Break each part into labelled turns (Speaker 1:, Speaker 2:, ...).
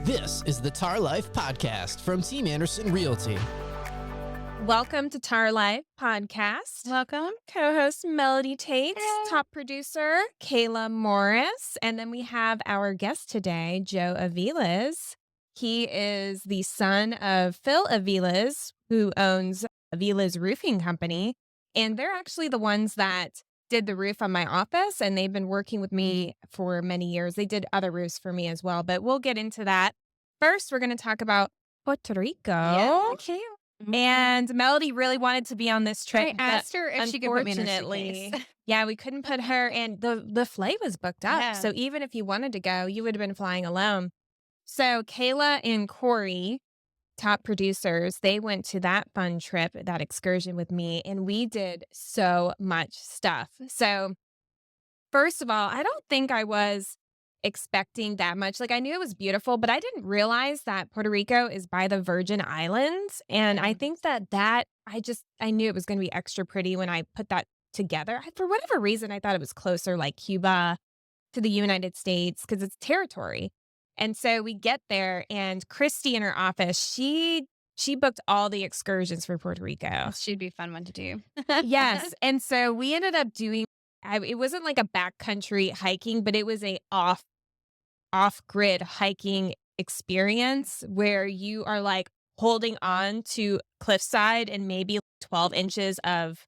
Speaker 1: This is the T.A.R. Life Podcast from Team Anderson Realty.
Speaker 2: Welcome to T.A.R. Life Podcast.
Speaker 3: Welcome.
Speaker 2: Co-host Melody Tate, top producer Kayla Morris, and then we have our guest today, Joe Avilez. He is the son of Phil Avilez, who owns Aviliz Roofing Company, and they're actually the ones that did the roof on my office, and they've been working with me for many years. They did other roofs for me as well, but we'll get into that. First, we're going to talk about Puerto Rico.
Speaker 3: Yeah, okay.
Speaker 2: And Melody really wanted to be on this trip.
Speaker 3: I asked her if she could put me in her
Speaker 2: Unfortunately,
Speaker 3: suitcase.
Speaker 2: yeah, we couldn't put her, and the flight was booked up.
Speaker 3: Yeah.
Speaker 2: So even if you wanted to go, you would have been flying alone. So Kayla and Corey, top producers, they went to that fun trip, that excursion with me, and we did so much stuff. So first of all, I don't think I was expecting that much. Like, I knew it was beautiful, but I didn't realize that Puerto Rico is by the Virgin Islands. And I think that I knew it was going to be extra pretty when I put that together. For whatever reason, I thought it was closer, like Cuba to the United States, because it's territory. And so we get there, and Christy in her office, she booked all the excursions for Puerto Rico.
Speaker 3: She'd be a fun one to do.
Speaker 2: Yes. And so we ended up doing, it wasn't like a backcountry hiking, but it was a off-grid hiking experience where you are like holding on to cliffside and maybe 12 inches of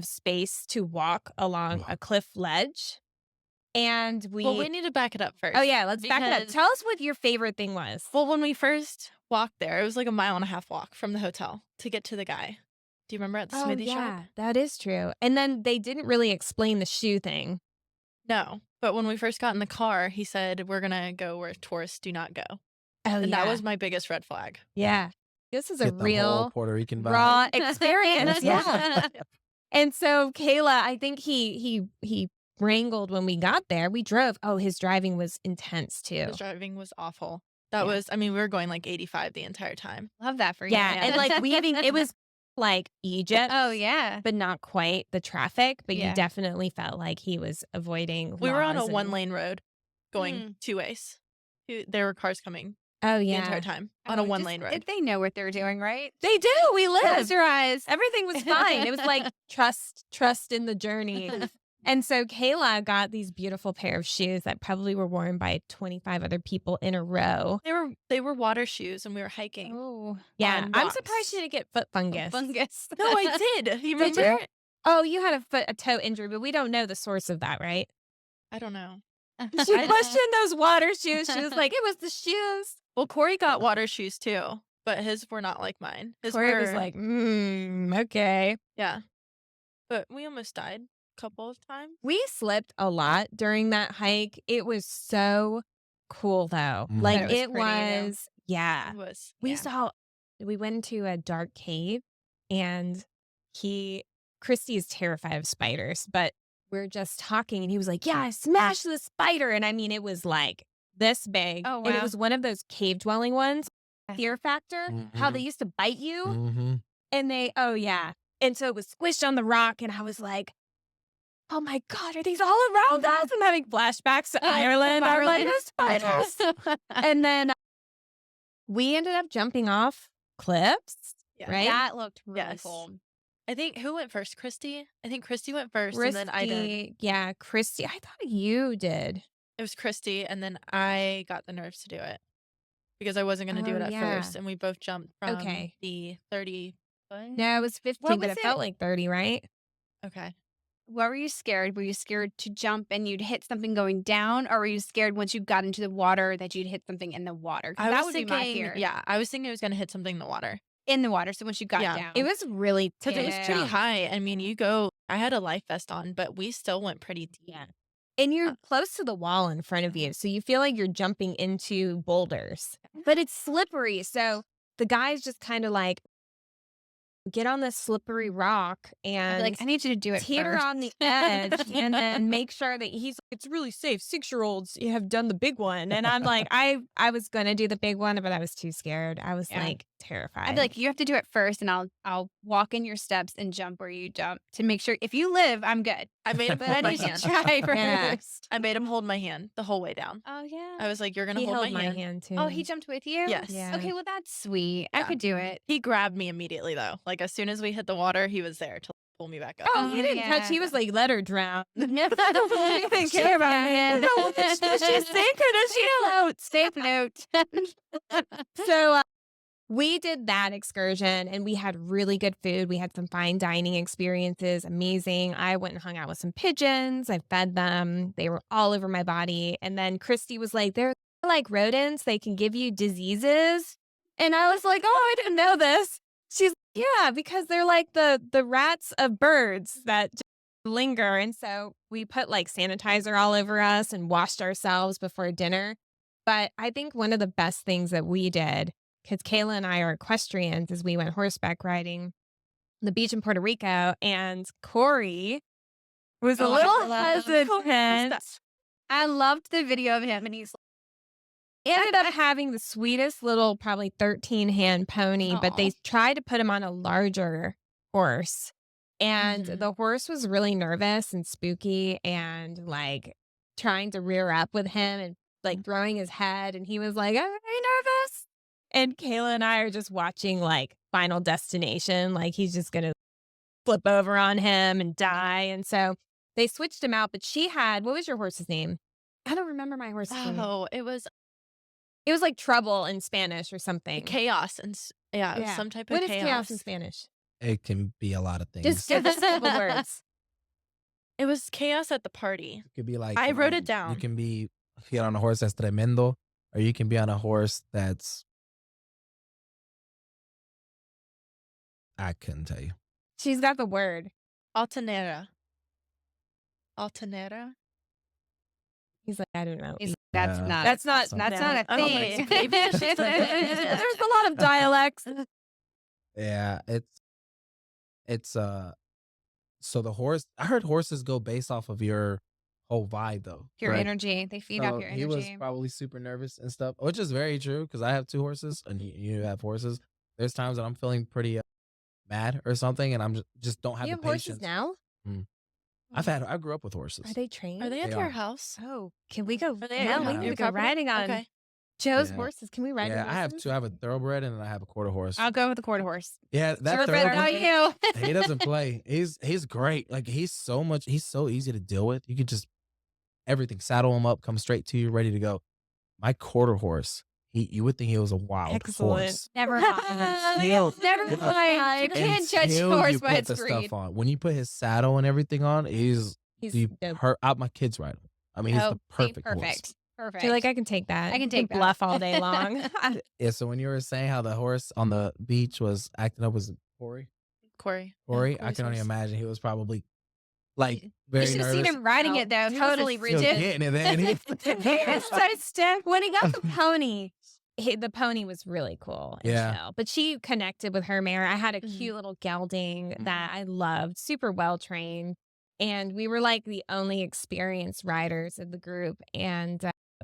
Speaker 2: space to walk along a cliff ledge. And
Speaker 4: Well, we need to back it up first.
Speaker 2: Oh yeah, let's back it up.
Speaker 4: because-
Speaker 2: Tell us what your favorite thing was.
Speaker 4: Well, when we first walked there, it was like a 1.5 mile walk from the hotel to get to the guy. Do you remember at the smoothie shop?
Speaker 2: That is true. And then they didn't really explain the shoe thing.
Speaker 4: No. But when we first got in the car, he said, we're going to go where tourists do not go.
Speaker 2: Oh,
Speaker 4: And that was my biggest red flag.
Speaker 2: yeah. This is a
Speaker 1: Get the whole
Speaker 2: real
Speaker 1: Puerto Rican vibe.
Speaker 2: raw experience. Yeah. And so Kayla, I think he wrangled when we got there. We drove. Oh, his driving was intense too.
Speaker 4: His driving was awful. That
Speaker 2: Yeah.
Speaker 4: was, we were going like 85 the entire time.
Speaker 3: Love that for you.
Speaker 2: Yeah. And like it was like Egypt.
Speaker 3: Oh, yeah.
Speaker 2: But not quite the traffic. But you
Speaker 3: Yeah.
Speaker 2: definitely felt like he was avoiding.
Speaker 4: We were on a
Speaker 2: laws and-
Speaker 4: 1-lane road going 2 ways. There were cars coming
Speaker 2: Oh
Speaker 4: the
Speaker 2: yeah.
Speaker 4: entire time on a 1-lane road.
Speaker 3: They know what they're doing, right?
Speaker 2: They do. We
Speaker 3: Close
Speaker 2: live.
Speaker 3: your eyes.
Speaker 2: Everything was fine. It was like trust in the journey. And so Kayla got these beautiful pair of shoes that probably were worn by 25 other people in a row.
Speaker 4: They were water shoes, and we were hiking.
Speaker 3: Oh,
Speaker 2: Yeah,
Speaker 4: on
Speaker 2: I'm
Speaker 4: rocks.
Speaker 2: surprised she didn't get foot fungus.
Speaker 3: fungus.
Speaker 4: No, I did. You
Speaker 2: Did
Speaker 4: remember?
Speaker 2: you? Oh, you had a toe injury, but we don't know the source of that, right?
Speaker 4: I don't know.
Speaker 2: She questioned those water shoes. She was like, it was the shoes.
Speaker 4: Well, Corey got water shoes too, but his were not like mine. His
Speaker 2: Corey was
Speaker 4: were-
Speaker 2: like, okay.
Speaker 4: yeah. But we almost died a couple of times.
Speaker 2: We slipped a lot during that hike. It was so cool, though.
Speaker 1: Mhm.
Speaker 2: Like,
Speaker 3: It was
Speaker 2: it
Speaker 3: pretty, though.
Speaker 2: was, yeah.
Speaker 4: It was.
Speaker 2: We went into a dark cave, and Christy is terrified of spiders, but we're just talking, and he was like, yeah, I smashed the spider. And I mean, it was like this big.
Speaker 3: Oh,
Speaker 2: And it
Speaker 3: wow.
Speaker 2: was one of those cave dwelling ones. Fear factor, how they used to bite you.
Speaker 1: Mm-hmm.
Speaker 2: And oh yeah. And so it was squished on the rock, and I was like, oh my God, are these all around us? I'm having flashbacks to Ireland. I'm like,
Speaker 3: Ireland.
Speaker 2: "There's spiders." And then we ended up jumping off cliffs,
Speaker 4: Yeah.
Speaker 2: right?
Speaker 3: That looked really
Speaker 4: Yes.
Speaker 3: cool.
Speaker 4: I think who went first? Christy? I think Christy went first, and then I did.
Speaker 2: Christy, yeah, Christy. I thought you did.
Speaker 4: It was Christy, and then I got the nerves to do it because I wasn't going to do
Speaker 2: Oh,
Speaker 4: it at
Speaker 2: yeah.
Speaker 4: first, and we both jumped from
Speaker 2: Okay.
Speaker 4: the 30 foot.
Speaker 2: No, it was 15,
Speaker 3: What
Speaker 2: but
Speaker 3: was
Speaker 2: it felt
Speaker 3: it?
Speaker 2: like 30, right?
Speaker 4: Okay.
Speaker 3: What were you scared? Were you scared to jump and you'd hit something going down, or were you scared once you got into the water that you'd hit something in the water? 'Cause
Speaker 4: I
Speaker 3: that
Speaker 4: was
Speaker 3: would be my
Speaker 4: thinking,
Speaker 3: fear.
Speaker 4: yeah, I was thinking it was going to hit something in the water
Speaker 3: In the water. So once you got
Speaker 4: Yeah.
Speaker 3: down,
Speaker 2: It was really
Speaker 4: because it was
Speaker 3: Yeah.
Speaker 4: pretty high. I mean, I had a life vest on, but we still went pretty deep.
Speaker 2: Yeah. And you're close to the wall in front of you. So you feel like you're jumping into boulders, but it's slippery. So the guy's just kind of like, get on this slippery rock
Speaker 3: I'd be
Speaker 2: and
Speaker 3: like, I need you to do it
Speaker 2: teeter
Speaker 3: first.
Speaker 2: on the edge and then make sure that it's really safe. 6-year-olds have done the big one. And I'm like, I was going to do the big one, but I was too scared. I was
Speaker 3: Yeah.
Speaker 2: like terrified.
Speaker 3: I'd be like, you have to do it first, and I'll walk in your steps and jump where you jump to make sure if you live, I'm good.
Speaker 4: I made him
Speaker 3: But
Speaker 4: hold
Speaker 3: I
Speaker 4: my
Speaker 3: need to
Speaker 4: hand.
Speaker 3: try
Speaker 2: Yeah.
Speaker 3: first.
Speaker 4: I made him hold my hand the whole way down.
Speaker 3: Oh yeah.
Speaker 4: I was like, "You're gonna
Speaker 2: He
Speaker 4: hold
Speaker 2: held
Speaker 4: my
Speaker 2: my
Speaker 4: hand."
Speaker 2: hand too.
Speaker 3: Oh, he jumped with you?
Speaker 4: Yes.
Speaker 2: Yeah.
Speaker 3: Okay, well that's sweet. I
Speaker 4: Yeah.
Speaker 3: could do it.
Speaker 4: He grabbed me immediately though. Like as soon as we hit the water, he was there to pull me back up.
Speaker 2: Oh, he didn't touch.
Speaker 3: yeah.
Speaker 2: He was like, let her drown.
Speaker 3: He didn't care about him.
Speaker 2: Does she sink or does she float?
Speaker 3: Safe note.
Speaker 2: So we did that excursion and we had really good food. We had some fine dining experiences. Amazing. I went and hung out with some pigeons. I fed them. They were all over my body. And then Christy was like, they're like rodents. They can give you diseases. And I was like, oh, I didn't know this. She's like, yeah, because they're like the rats of birds that just linger. And so we put like sanitizer all over us and washed ourselves before dinner. But I think one of the best things that we did, because Kayla and I are equestrians, as we went horseback riding on the beach in Puerto Rico, and Corey was a
Speaker 3: Oh, I
Speaker 2: little
Speaker 3: love
Speaker 2: hesitant.
Speaker 3: I loved the video of him, and he's
Speaker 2: Ended up having the sweetest little, probably 13-hand pony, but they
Speaker 3: Aw.
Speaker 2: tried to put him on a larger horse. And
Speaker 4: Mhm.
Speaker 2: the horse was really nervous and spooky and like trying to rear up with him and like throwing his head. And he was like, I'm very nervous. And Kayla and I are just watching like Final Destination. Like he's just going to flip over on him and die. And so they switched him out. But she had, what was your horse's name? I don't remember my horse's name.
Speaker 4: Oh, it was
Speaker 2: It was like trouble in Spanish or something.
Speaker 4: chaos and it was some type of
Speaker 2: What is
Speaker 4: chaos.
Speaker 2: chaos in Spanish?
Speaker 1: It can be a lot of things.
Speaker 2: Just give us a couple words.
Speaker 4: It was chaos at the party.
Speaker 1: It could be like
Speaker 4: I wrote it
Speaker 1: You
Speaker 4: down.
Speaker 1: can be get on a horse that's tremendo, or you can be on a horse that's I couldn't tell you.
Speaker 2: She's got the word.
Speaker 4: Altanera. Altanera.
Speaker 2: He's like, I don't know.
Speaker 3: that's
Speaker 1: Yeah.
Speaker 3: not
Speaker 2: That's not.
Speaker 3: that's not a
Speaker 4: I don't
Speaker 3: thing.
Speaker 4: think so. Maybe it's just
Speaker 2: There's a lot of dialects.
Speaker 1: Yeah, it's so the horse. I heard horses go based off of your whole vibe though.
Speaker 3: Your
Speaker 1: correct?
Speaker 3: energy. They feed
Speaker 1: So
Speaker 3: off your
Speaker 1: he was
Speaker 3: energy.
Speaker 1: probably super nervous and stuff, which is very true because I have 2 horses and you have horses. There's times that I'm feeling pretty mad or something, and I'm just don't have
Speaker 2: You
Speaker 1: the
Speaker 2: have horses
Speaker 1: patience.
Speaker 2: now?
Speaker 1: I grew up with horses.
Speaker 2: Are they trained?
Speaker 4: Are they at
Speaker 1: They
Speaker 4: your
Speaker 1: are.
Speaker 4: house?
Speaker 2: Oh, can we go?
Speaker 4: Are they
Speaker 2: No,
Speaker 4: at
Speaker 2: we
Speaker 1: your
Speaker 2: need to
Speaker 4: your
Speaker 2: go
Speaker 4: property?
Speaker 2: riding on
Speaker 4: Okay.
Speaker 2: Joe's
Speaker 1: Yeah.
Speaker 2: horses. Can we ride?
Speaker 1: Yeah,
Speaker 2: your
Speaker 1: I have
Speaker 2: horses?
Speaker 1: 2. I have a thoroughbred and then I have a quarter horse.
Speaker 3: I'll go with the quarter horse.
Speaker 1: Yeah, that
Speaker 3: Thoroughbred, not
Speaker 1: thoroughbred.
Speaker 3: you.
Speaker 1: He doesn't play. He's great. Like he's so easy to deal with. You could just everything, saddle him up, come straight to you, ready to go. My quarter horse, you would think he was a wild
Speaker 2: Excellent.
Speaker 1: horse.
Speaker 3: Never mind.
Speaker 1: Until-
Speaker 3: Never mind. You can't judge
Speaker 1: until
Speaker 3: a horse
Speaker 1: you
Speaker 3: by
Speaker 1: put
Speaker 3: its
Speaker 1: the
Speaker 3: breed.
Speaker 1: stuff on. When you put his saddle and everything on,
Speaker 2: He's dope.
Speaker 1: out my kids ride him. I mean, he's
Speaker 3: Oh,
Speaker 1: the
Speaker 3: see,
Speaker 1: perfect horse.
Speaker 3: perfect. Perfect.
Speaker 2: You're like, I can take that.
Speaker 3: I can take that.
Speaker 2: bluff all day long.
Speaker 1: Yeah. So when you were saying how the horse on the beach was acting up, was it Corey?
Speaker 4: Corey.
Speaker 1: Corey,
Speaker 4: Yeah,
Speaker 1: I
Speaker 4: Corey's
Speaker 1: can only
Speaker 4: horse.
Speaker 1: imagine he was probably like
Speaker 3: You
Speaker 1: very
Speaker 3: should have
Speaker 1: nervous.
Speaker 3: seen him riding it though. Totally
Speaker 1: Still
Speaker 3: rigid.
Speaker 1: getting it, man.
Speaker 2: It's so stiff. When he got the pony, the pony was really cool. And
Speaker 1: Yeah.
Speaker 2: chill. But she connected with her mare. I had a
Speaker 4: Mhm.
Speaker 2: cute little gelding that I loved, super well trained. And we were like the only experienced riders of the group. And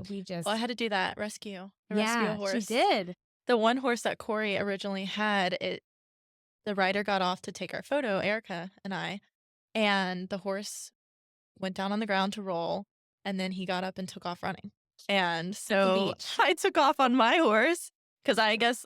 Speaker 2: we just,
Speaker 4: Well, I had to do that rescue. Rescue a
Speaker 2: yeah,
Speaker 4: horse.
Speaker 2: she did.
Speaker 4: The one horse that Corey originally had, the rider got off to take our photo, Erica and I, and the horse went down on the ground to roll, and then he got up and took off running. And so
Speaker 2: beach.
Speaker 4: I took off on my horse because I guess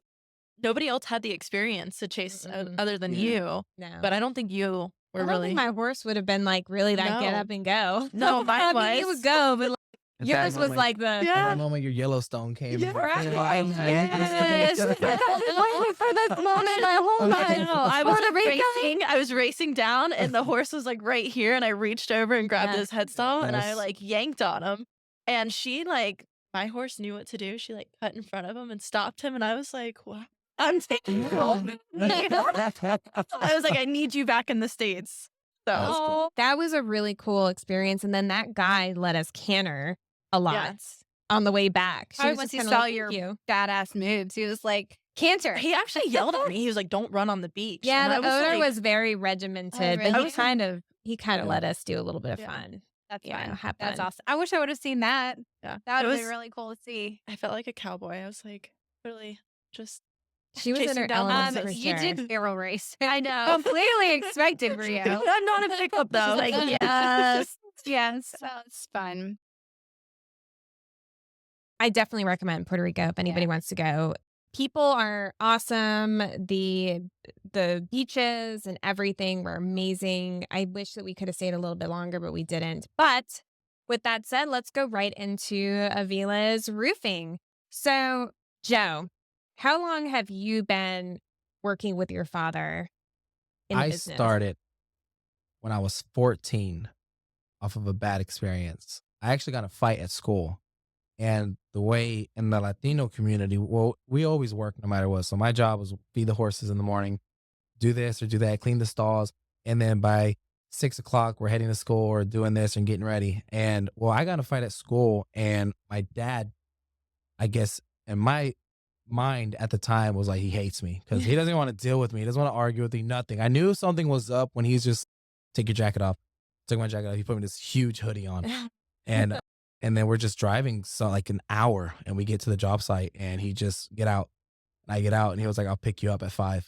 Speaker 4: nobody else had the experience to chase
Speaker 2: Mm-mm.
Speaker 4: other than
Speaker 1: Yeah.
Speaker 4: you.
Speaker 2: No.
Speaker 4: But I don't think you
Speaker 2: I
Speaker 4: were
Speaker 2: don't
Speaker 4: really.
Speaker 2: think my horse would have been like really that get
Speaker 4: No.
Speaker 2: up and go.
Speaker 4: No, mine
Speaker 2: I mean, it
Speaker 4: was.
Speaker 2: would go, but like,
Speaker 1: At that
Speaker 2: yours was
Speaker 1: moment-
Speaker 2: like the
Speaker 1: At
Speaker 4: Yeah.
Speaker 1: that moment, your Yellowstone came.
Speaker 4: Yeah, right.
Speaker 2: Yes. I've been waiting for this moment my whole
Speaker 4: I
Speaker 2: life.
Speaker 4: know. I was
Speaker 2: Puerto Rico.
Speaker 4: racing. I was racing down, and the horse was like right here, and I reached over and grabbed
Speaker 2: Yeah.
Speaker 4: his headstall, and I
Speaker 1: Yes.
Speaker 4: like yanked on him. And she my horse knew what to do. She like cut in front of him and stopped him, and I was like, "What? I'm taking you home." I was like, "I need you back in the States." So
Speaker 1: That was cool.
Speaker 2: That was a really cool experience. And then that guy let us canter a lot
Speaker 4: yes,
Speaker 2: on the way back. She
Speaker 3: Probably
Speaker 2: was
Speaker 3: once
Speaker 2: just
Speaker 3: he
Speaker 2: kinda
Speaker 3: saw
Speaker 2: like,
Speaker 3: your
Speaker 2: "Thank you."
Speaker 3: badass moves, he was like, cancer.
Speaker 4: he actually yelled at me. He was like, "Don't run on the beach."
Speaker 2: Yeah,
Speaker 4: And
Speaker 2: the
Speaker 4: I
Speaker 2: owner
Speaker 4: like,
Speaker 2: was very regimented,
Speaker 3: really?
Speaker 2: but
Speaker 4: I
Speaker 2: he
Speaker 4: was-
Speaker 2: kind of
Speaker 1: Yeah.
Speaker 2: let us do a little bit of
Speaker 4: Yeah.
Speaker 2: fun.
Speaker 3: That's
Speaker 2: Yeah,
Speaker 3: fun.
Speaker 2: have
Speaker 3: That's
Speaker 2: fun.
Speaker 3: awesome. I wish I would have seen that.
Speaker 4: Yeah,
Speaker 3: That
Speaker 4: it
Speaker 3: would have
Speaker 4: was.
Speaker 3: been really cool to see.
Speaker 4: I felt like a cowboy. I was like, really just
Speaker 2: She was in
Speaker 4: Chasing
Speaker 2: her
Speaker 4: down
Speaker 2: element
Speaker 4: horses.
Speaker 2: for
Speaker 3: You
Speaker 2: sure.
Speaker 3: did barrel race. I know. Completely expected for you.
Speaker 4: I'm not a pickup though.
Speaker 3: Like, yes. Yes. That's fun.
Speaker 2: I definitely recommend Puerto Rico if anybody wants to go. People are awesome. The beaches and everything were amazing. I wish that we could have stayed a little bit longer, but we didn't. But with that said, let's go right into Avila's roofing. So, Joe, how long have you been working with your father in the
Speaker 1: I
Speaker 2: business?
Speaker 1: started when I was 14 off of a bad experience. I actually got in a fight at school. And the way in the Latino community, well, we always work no matter what. So my job was feed the horses in the morning, do this or do that, clean the stalls. And then by 6 o'clock, we're heading to school or doing this and getting ready. And well, I got in a fight at school, and my dad, I guess, in my mind at the time was like, he hates me because he doesn't want to deal with me. He doesn't want to argue with me, nothing. I knew something was up when he's just, take your jacket off. Took my jacket off. He put me this huge hoodie on. And then we're just driving so like an hour, and we get to the job site, and he just get out. And I get out, and he was like, I'll pick you up at 5.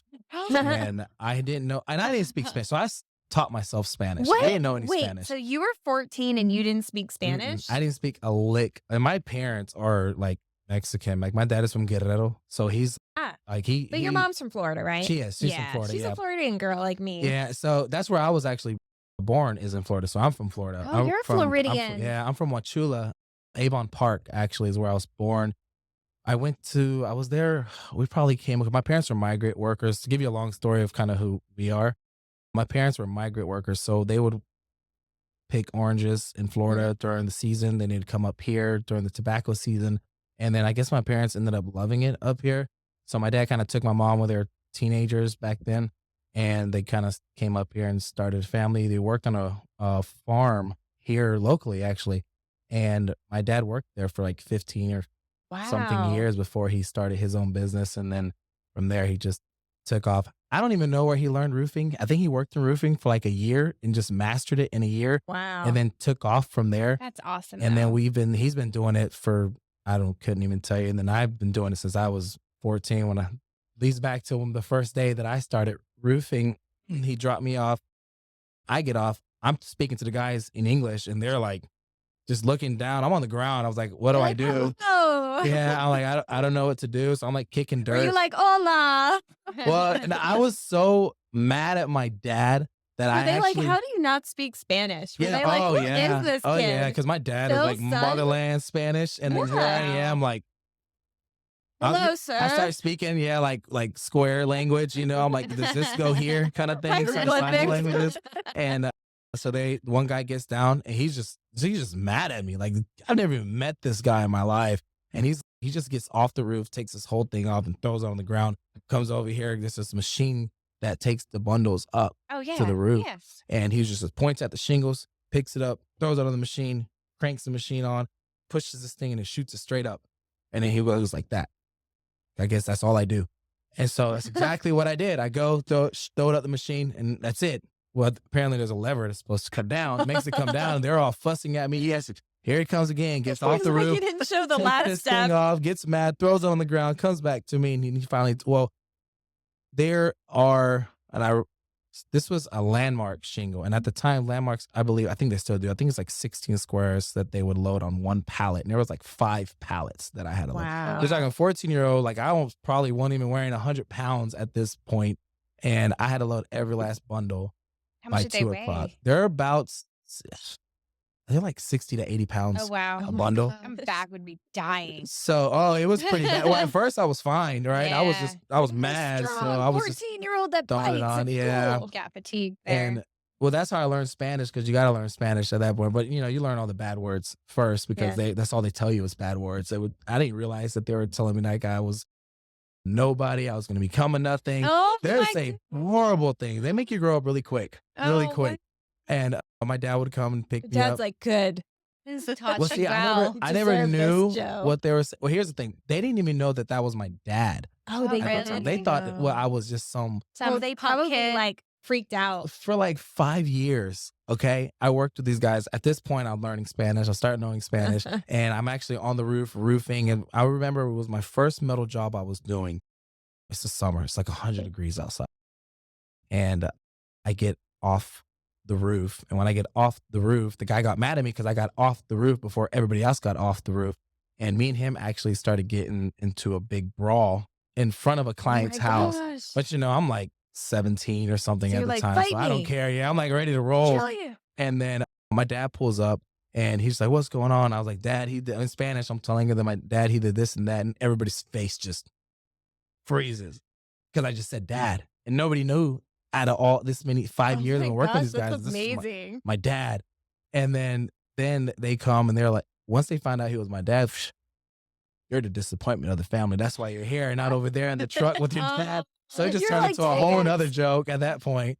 Speaker 1: And I didn't know, and I didn't speak Spanish. So taught myself Spanish. I didn't know any
Speaker 2: Wait,
Speaker 1: Spanish.
Speaker 2: so you were 14 and you didn't speak Spanish?
Speaker 1: I didn't speak a lick. And my parents are like Mexican. Like my dad is from Guerrero. So he's like,
Speaker 2: But your mom's from Florida, right?
Speaker 1: She is. She's from Florida.
Speaker 2: She's a Floridian girl like me.
Speaker 1: Yeah. So that's where I was actually born, is in Florida. So I'm from Florida.
Speaker 3: Oh, you're a Floridian.
Speaker 1: I'm from Wachula. Avon Park actually is where I was born. I was there. We probably my parents were migrant workers. To give you a long story of kind of who we are, my parents were migrant workers. So they would pick oranges in Florida during the season. Then they'd come up here during the tobacco season. And then I guess my parents ended up loving it up here. So my dad kind of took my mom when they were teenagers back then, and they kind of came up here and started a family. They worked on a farm here locally, actually. And my dad worked there for like 15 or something years before he started his own business. And then from there, he just took off. I don't even know where he learned roofing. I think he worked in roofing for like a year and just mastered it in a year.
Speaker 2: Wow.
Speaker 1: And then took off from there.
Speaker 3: That's awesome.
Speaker 1: And then he's been doing it for, couldn't even tell you. And then I've been doing it since I was 14. When leads back to the first day that I started roofing, he dropped me off. I get off. I'm speaking to the guys in English, and they're like, just looking down. I'm on the ground. I was like, what do I do?
Speaker 3: Oh.
Speaker 1: Yeah, I'm like, I don't know what to do. So I'm like kicking dirt.
Speaker 3: Were you like, hola?
Speaker 1: Well, and I was so mad at my dad that
Speaker 2: Were
Speaker 1: I
Speaker 2: they
Speaker 1: actually,
Speaker 2: like, how do you not speak Spanish? Were
Speaker 1: yeah,
Speaker 2: they like, who is
Speaker 1: yeah.
Speaker 2: this
Speaker 1: Oh
Speaker 2: kid?
Speaker 1: yeah, because my dad is
Speaker 2: Phil's
Speaker 1: like
Speaker 2: son?
Speaker 1: motherland Spanish, and then here I am like,
Speaker 2: Hello, sir.
Speaker 1: I started speaking, like square language, I'm like, does this go here kind of thing? Some sign
Speaker 2: Hieroglyphics.
Speaker 1: languages. And so one guy gets down, and he's just mad at me. Like, I've never even met this guy in my life. And he just gets off the roof, takes this whole thing off and throws it on the ground, comes over here. There's this machine that takes the bundles up to the roof.
Speaker 3: Yes.
Speaker 1: And he just points at the shingles, picks it up, throws it on the machine, cranks the machine on, pushes this thing, and it shoots it straight up. And then he goes like that. I guess that's all I do. And so that's exactly what I did. I go throw it up the machine, and that's it. Well, apparently there's a lever that's supposed to cut down, makes it come down, and they're all fussing at me. Yes, here he comes again, gets off the roof.
Speaker 2: You didn't show the
Speaker 1: takes
Speaker 2: last
Speaker 1: this
Speaker 2: step.
Speaker 1: thing off, gets mad, throws it on the ground, comes back to me, and he finally, this was a landmark shingle. And at the time, landmarks, I think they still do. I think it's like 16 squares that they would load on one pallet. And there was like 5 pallets that I had to load.
Speaker 2: Wow.
Speaker 1: There's like a 14-year-old, like I probably wasn't even wearing 100 pounds at this point. And I had to load every last bundle
Speaker 3: How
Speaker 1: by
Speaker 3: much did they
Speaker 1: 2
Speaker 3: weigh?
Speaker 1: o'clock. They're like 60 to 80 pounds
Speaker 3: Oh, wow.
Speaker 1: a bundle.
Speaker 3: My back would be dying.
Speaker 1: So, it was pretty bad. Well, at first I was fine, right? I was mad. So I was just
Speaker 3: 14-year-old that
Speaker 1: throwing it
Speaker 3: bites.
Speaker 1: on. Yeah.
Speaker 3: Got fatigued there.
Speaker 1: And well, that's how I learned Spanish, because you got to learn Spanish at that point. But you learn all the bad words first, because that's all they tell you is bad words. I didn't realize that they were telling me like I was nobody. I was going to become a nothing.
Speaker 3: Oh,
Speaker 1: They're
Speaker 3: my
Speaker 1: saying horrible things. They make you grow up really quick, really
Speaker 3: Oh,
Speaker 1: quick. And my dad would come and pick me
Speaker 2: Dad's
Speaker 1: up.
Speaker 2: like, good.
Speaker 3: This is taught
Speaker 1: Well,
Speaker 3: you
Speaker 1: see,
Speaker 3: well.
Speaker 1: I never
Speaker 2: Deserve this,
Speaker 1: knew
Speaker 2: Joe.
Speaker 1: what they were saying. Well, here's the thing. They didn't even know that was my dad.
Speaker 2: Oh, they
Speaker 3: Oh,
Speaker 1: At the time.
Speaker 3: really?
Speaker 1: They thought that, I was just some
Speaker 3: Some
Speaker 2: Well, they
Speaker 3: punk
Speaker 2: probably
Speaker 3: kid.
Speaker 2: like freaked out.
Speaker 1: for like 5 years. Okay. I worked with these guys. At this point, I'm learning Spanish. I started knowing Spanish, and I'm actually on the roof roofing. And I remember it was my first metal job I was doing. It's the summer. It's like 100 degrees outside. And I get off the roof. And when I get off the roof, the guy got mad at me because I got off the roof before everybody else got off the roof. And me and him actually started getting into a big brawl in front of a
Speaker 3: Oh
Speaker 1: client's
Speaker 3: my
Speaker 1: house.
Speaker 3: gosh.
Speaker 1: But I'm like 17 or something
Speaker 2: So
Speaker 1: at
Speaker 2: you're
Speaker 1: the
Speaker 2: like,
Speaker 1: time. So
Speaker 2: fight
Speaker 1: I don't
Speaker 2: me.
Speaker 1: care. Yeah, I'm like ready to roll.
Speaker 3: Kill you.
Speaker 1: And then my dad pulls up and he's like, "What's going on?" I was like, "Dad, he did," in Spanish. I'm telling him that my dad, he did this and that. And everybody's face just freezes because I just said dad. And nobody knew out of all this many 5 years I've been working with these guys. This is
Speaker 2: amazing.
Speaker 1: my dad. And then they come and they're like, once they find out he was my dad, you're the disappointment of the family. That's why you're here and not over there in the truck with your dad. So it just
Speaker 2: You're
Speaker 1: turned
Speaker 2: like,
Speaker 1: into a
Speaker 2: "Dang
Speaker 1: whole
Speaker 2: it."
Speaker 1: nother joke at that point.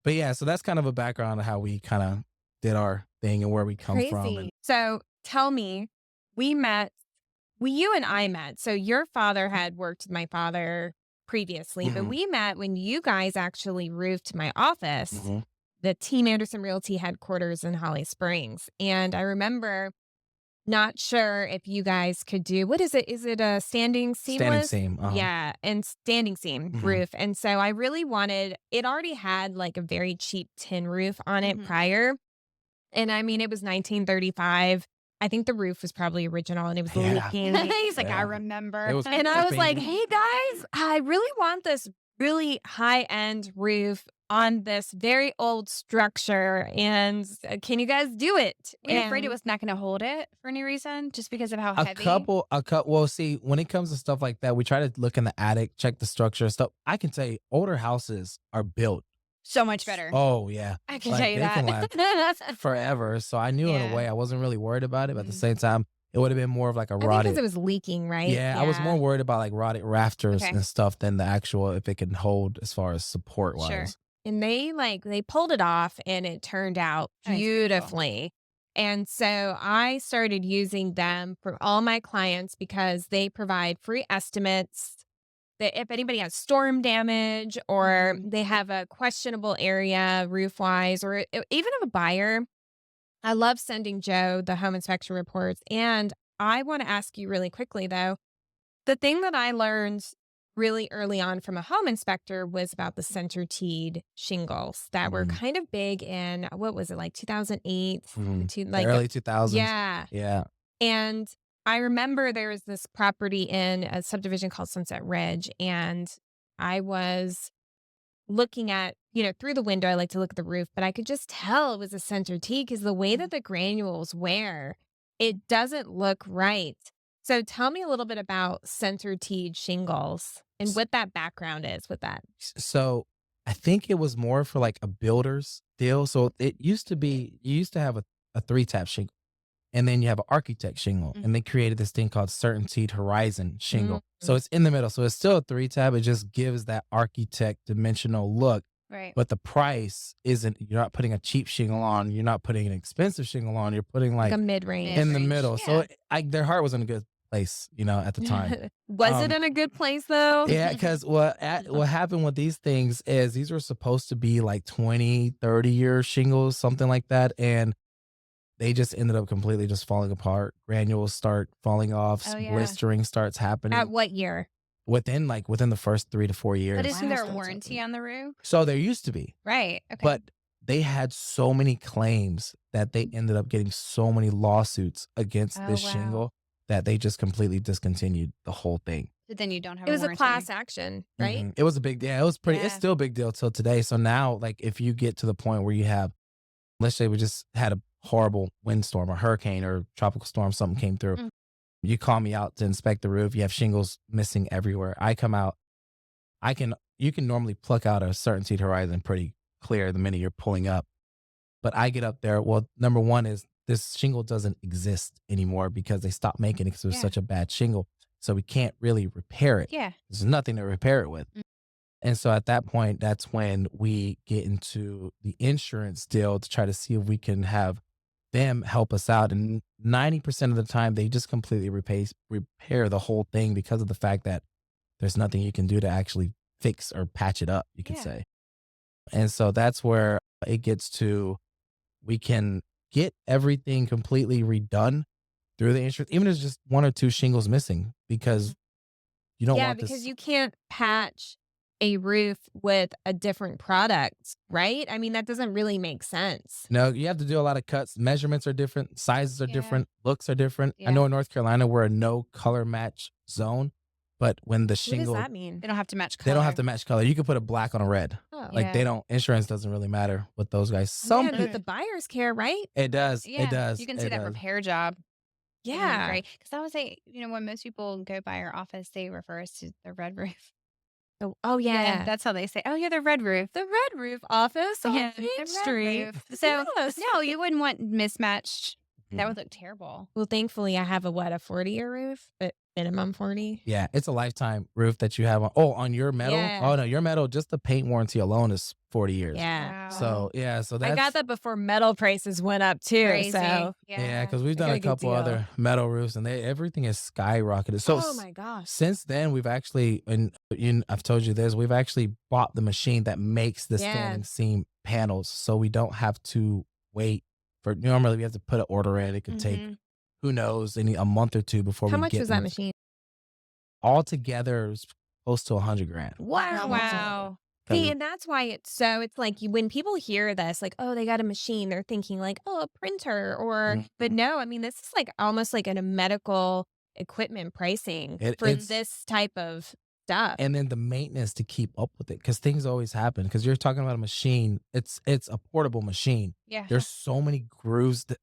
Speaker 1: But yeah, so that's kind of a background of how we kind of did our thing and where we come from. And
Speaker 2: So tell me, we met, you and I met. So your father had worked with my father previously, but
Speaker 1: Mhm,
Speaker 2: we met when you guys actually roofed my office,
Speaker 1: mhm.
Speaker 2: the Team Anderson Realty headquarters in Holly Springs. And I remember not sure if you guys could do, what is it? Is it a standing
Speaker 1: Standing
Speaker 2: seamless?
Speaker 1: seam.
Speaker 2: Yeah, and standing seam
Speaker 1: Mhm.
Speaker 2: roof. And so I really wanted, it already had like a very cheap tin roof on it
Speaker 3: Mhm.
Speaker 2: prior. And I mean, it was 1935. I think the roof was probably original and it was
Speaker 1: Yeah.
Speaker 2: leaking.
Speaker 3: He's like, I
Speaker 1: Yeah.
Speaker 3: remember.
Speaker 1: It was
Speaker 2: And I was like,
Speaker 1: creepy.
Speaker 2: hey guys, I really want this really high end roof on this very old structure. And can you guys do it?
Speaker 3: Were you afraid it
Speaker 2: And
Speaker 3: was not going to hold it for any reason, just because of how
Speaker 1: A
Speaker 3: heavy?
Speaker 1: couple. Well, see, when it comes to stuff like that, we try to look in the attic, check the structure and stuff. I can tell you, older houses are built.
Speaker 3: So much better.
Speaker 1: Oh yeah,
Speaker 3: I can tell
Speaker 1: like
Speaker 3: you
Speaker 1: they can
Speaker 3: that.
Speaker 1: last forever. So I knew in a
Speaker 3: Yeah.
Speaker 1: way I wasn't really worried about it, but at the
Speaker 3: Mhm.
Speaker 1: same time, it would have been more of like a
Speaker 2: I think because
Speaker 1: rotted.
Speaker 2: it was leaking, right?
Speaker 1: Yeah, I was more worried about like rotted rafters
Speaker 3: Okay.
Speaker 1: and stuff than the actual if it can hold as far as support
Speaker 3: Sure.
Speaker 1: wise.
Speaker 2: And they pulled it off and it turned out
Speaker 3: Oh, it's beautiful.
Speaker 2: beautifully. And so I started using them for all my clients because they provide free estimates that if anybody has storm damage or
Speaker 3: Mhm.
Speaker 2: they have a questionable area roof wise, or even if a buyer, I love sending Joe the home inspection reports. And I want to ask you really quickly though, the thing that I learned really early on from a home inspector was about the center teed shingles that were
Speaker 1: Mhm.
Speaker 2: kind of big in, what was it, like 2008
Speaker 1: Mhm.
Speaker 2: to
Speaker 1: The
Speaker 2: like
Speaker 1: early 2000s.
Speaker 2: yeah.
Speaker 1: Yeah.
Speaker 2: And I remember there was this property in a subdivision called Sunset Ridge, and I was looking at, through the window. I like to look at the roof, but I could just tell it was a center tee because the way that the granules wear, it doesn't look right. So tell me a little bit about center teed shingles and what that background is with that.
Speaker 1: So I think it was more for like a builder's deal. So it used to be, you used to have a three tap shingle and then you have an architect shingle
Speaker 3: Mhm.
Speaker 1: and they created this thing called certainteed horizon
Speaker 2: Mm.
Speaker 1: shingle. So it's in the middle. So it's still a three tab. It just gives that architect dimensional look,
Speaker 3: Right.
Speaker 1: but the price isn't, you're not putting a cheap shingle on. You're not putting an expensive shingle on. You're putting
Speaker 2: Like
Speaker 1: like
Speaker 2: a mid range.
Speaker 1: in the
Speaker 3: Mid-range,
Speaker 1: middle.
Speaker 3: yeah.
Speaker 1: So their heart was in a good place, at the time.
Speaker 2: Was it
Speaker 1: Um,
Speaker 2: in a good place though?
Speaker 1: Yeah, because what happened with these things is these were supposed to be like 20, 30-year shingles, something like that, and they just ended up completely just falling apart. Granules start falling off,
Speaker 3: Oh, yeah.
Speaker 1: blistering starts
Speaker 2: At
Speaker 1: happening
Speaker 2: what year?
Speaker 1: within the first 3 to 4
Speaker 3: But
Speaker 1: years.
Speaker 3: isn't there a
Speaker 1: starts
Speaker 3: warranty
Speaker 1: happening.
Speaker 3: on the roof?
Speaker 1: So there used to be,
Speaker 3: Right. Okay.
Speaker 1: but they had so many claims that they ended up getting so many lawsuits against
Speaker 3: Oh,
Speaker 1: this
Speaker 3: wow.
Speaker 1: shingle that they just completely discontinued the whole thing.
Speaker 3: But then you don't have
Speaker 2: It
Speaker 3: a
Speaker 2: was a
Speaker 3: warranty.
Speaker 2: class action, right?
Speaker 1: It was a big, yeah, it was pretty, it's
Speaker 3: Yeah.
Speaker 1: still a big deal till today. So now, like, if you get to the point where you have, let's say we just had a horrible windstorm or hurricane or tropical storm, something came through,
Speaker 3: Mm.
Speaker 1: you call me out to inspect the roof, you have shingles missing everywhere. I come out, you can normally pluck out a certainty horizon pretty clear the minute you're pulling up. But I get up there. Well, number one is this shingle doesn't exist anymore because they stopped making it because it was
Speaker 3: Yeah.
Speaker 1: such a bad shingle. So we can't really repair it.
Speaker 3: Yeah.
Speaker 1: There's nothing to repair it with.
Speaker 3: Mm.
Speaker 1: And so at that point, that's when we get into the insurance deal to try to see if we can have them help us out. And 90% of the time, they just completely repair the whole thing because of the fact that there's nothing you can do to actually fix or patch it up, you could
Speaker 3: Yeah.
Speaker 1: say. And so that's where it gets to, we can get everything completely redone through the insurance, even if it's just one or two shingles missing, because You don't
Speaker 2: Yeah,
Speaker 1: want
Speaker 2: because
Speaker 1: this.
Speaker 2: you can't patch a roof with a different product, right? I mean, that doesn't really make sense.
Speaker 1: No, you have to do a lot of cuts. Measurements are different, sizes are
Speaker 3: Yeah.
Speaker 1: different, looks are different. I
Speaker 3: Yeah.
Speaker 1: know in North Carolina we're a no color match zone, but when the
Speaker 2: What does
Speaker 1: shingle,
Speaker 2: that mean?
Speaker 3: They don't have to match
Speaker 1: they
Speaker 3: color.
Speaker 1: don't have to match color. You could put a black on a red.
Speaker 2: Oh,
Speaker 1: Like
Speaker 3: Yeah.
Speaker 1: they don't. Insurance doesn't really matter with those guys. Some
Speaker 2: yeah,
Speaker 1: people,
Speaker 2: the buyers care, right?
Speaker 1: it does. It
Speaker 3: Yeah.
Speaker 1: does.
Speaker 3: You can see
Speaker 1: It
Speaker 3: that
Speaker 1: does.
Speaker 3: repair job.
Speaker 2: Yeah.
Speaker 3: Great. Because I would say, when most people go by our office, they refer us to the red roof.
Speaker 2: Oh, yeah.
Speaker 3: That's how they say, oh, yeah, the red roof.
Speaker 2: The Red Roof office on
Speaker 3: Yeah,
Speaker 2: Main
Speaker 3: the red
Speaker 2: Street.
Speaker 3: roof. So,
Speaker 2: Yes.
Speaker 3: no, you wouldn't want mismatched. That
Speaker 1: Mhm.
Speaker 3: would look terrible.
Speaker 2: Well, thankfully, I have a 40-year roof, but minimum 40.
Speaker 1: Yeah, it's a lifetime roof that you have on your metal.
Speaker 2: Yeah.
Speaker 1: Oh no, your metal, just the paint warranty alone is 40 years.
Speaker 2: Yeah.
Speaker 3: Wow.
Speaker 1: So yeah, so
Speaker 2: I
Speaker 1: that's
Speaker 2: got that before metal prices went up too.
Speaker 3: Crazy.
Speaker 2: So,
Speaker 1: yeah, because we've
Speaker 2: I
Speaker 1: done
Speaker 2: got
Speaker 1: a
Speaker 2: a good
Speaker 1: couple
Speaker 2: deal.
Speaker 1: other metal roofs and everything is skyrocketed. So
Speaker 2: oh my gosh.
Speaker 1: since then we've actually, and I've told you this, we've actually bought the machine that makes the
Speaker 2: Yeah.
Speaker 1: standing seam panels, so we don't have to wait for. Normally we have to put an order in. It could take
Speaker 3: Mhm.
Speaker 1: who knows a month or two before
Speaker 2: How
Speaker 1: we
Speaker 2: much
Speaker 1: get
Speaker 2: was that
Speaker 1: them.
Speaker 2: machine?
Speaker 1: Altogether, it was close to $100,000.
Speaker 3: Wow.
Speaker 2: See, and that's why it's like when people hear this, like, oh, they got a machine, they're thinking like, oh, a printer but
Speaker 1: Mhm.
Speaker 2: no, I mean, this is like almost like in a medical equipment pricing for
Speaker 1: It's
Speaker 2: this type of stuff.
Speaker 1: and then the maintenance to keep up with it, because things always happen. Because you're talking about a machine, it's a portable machine.
Speaker 3: Yeah.
Speaker 1: There's so many grooves that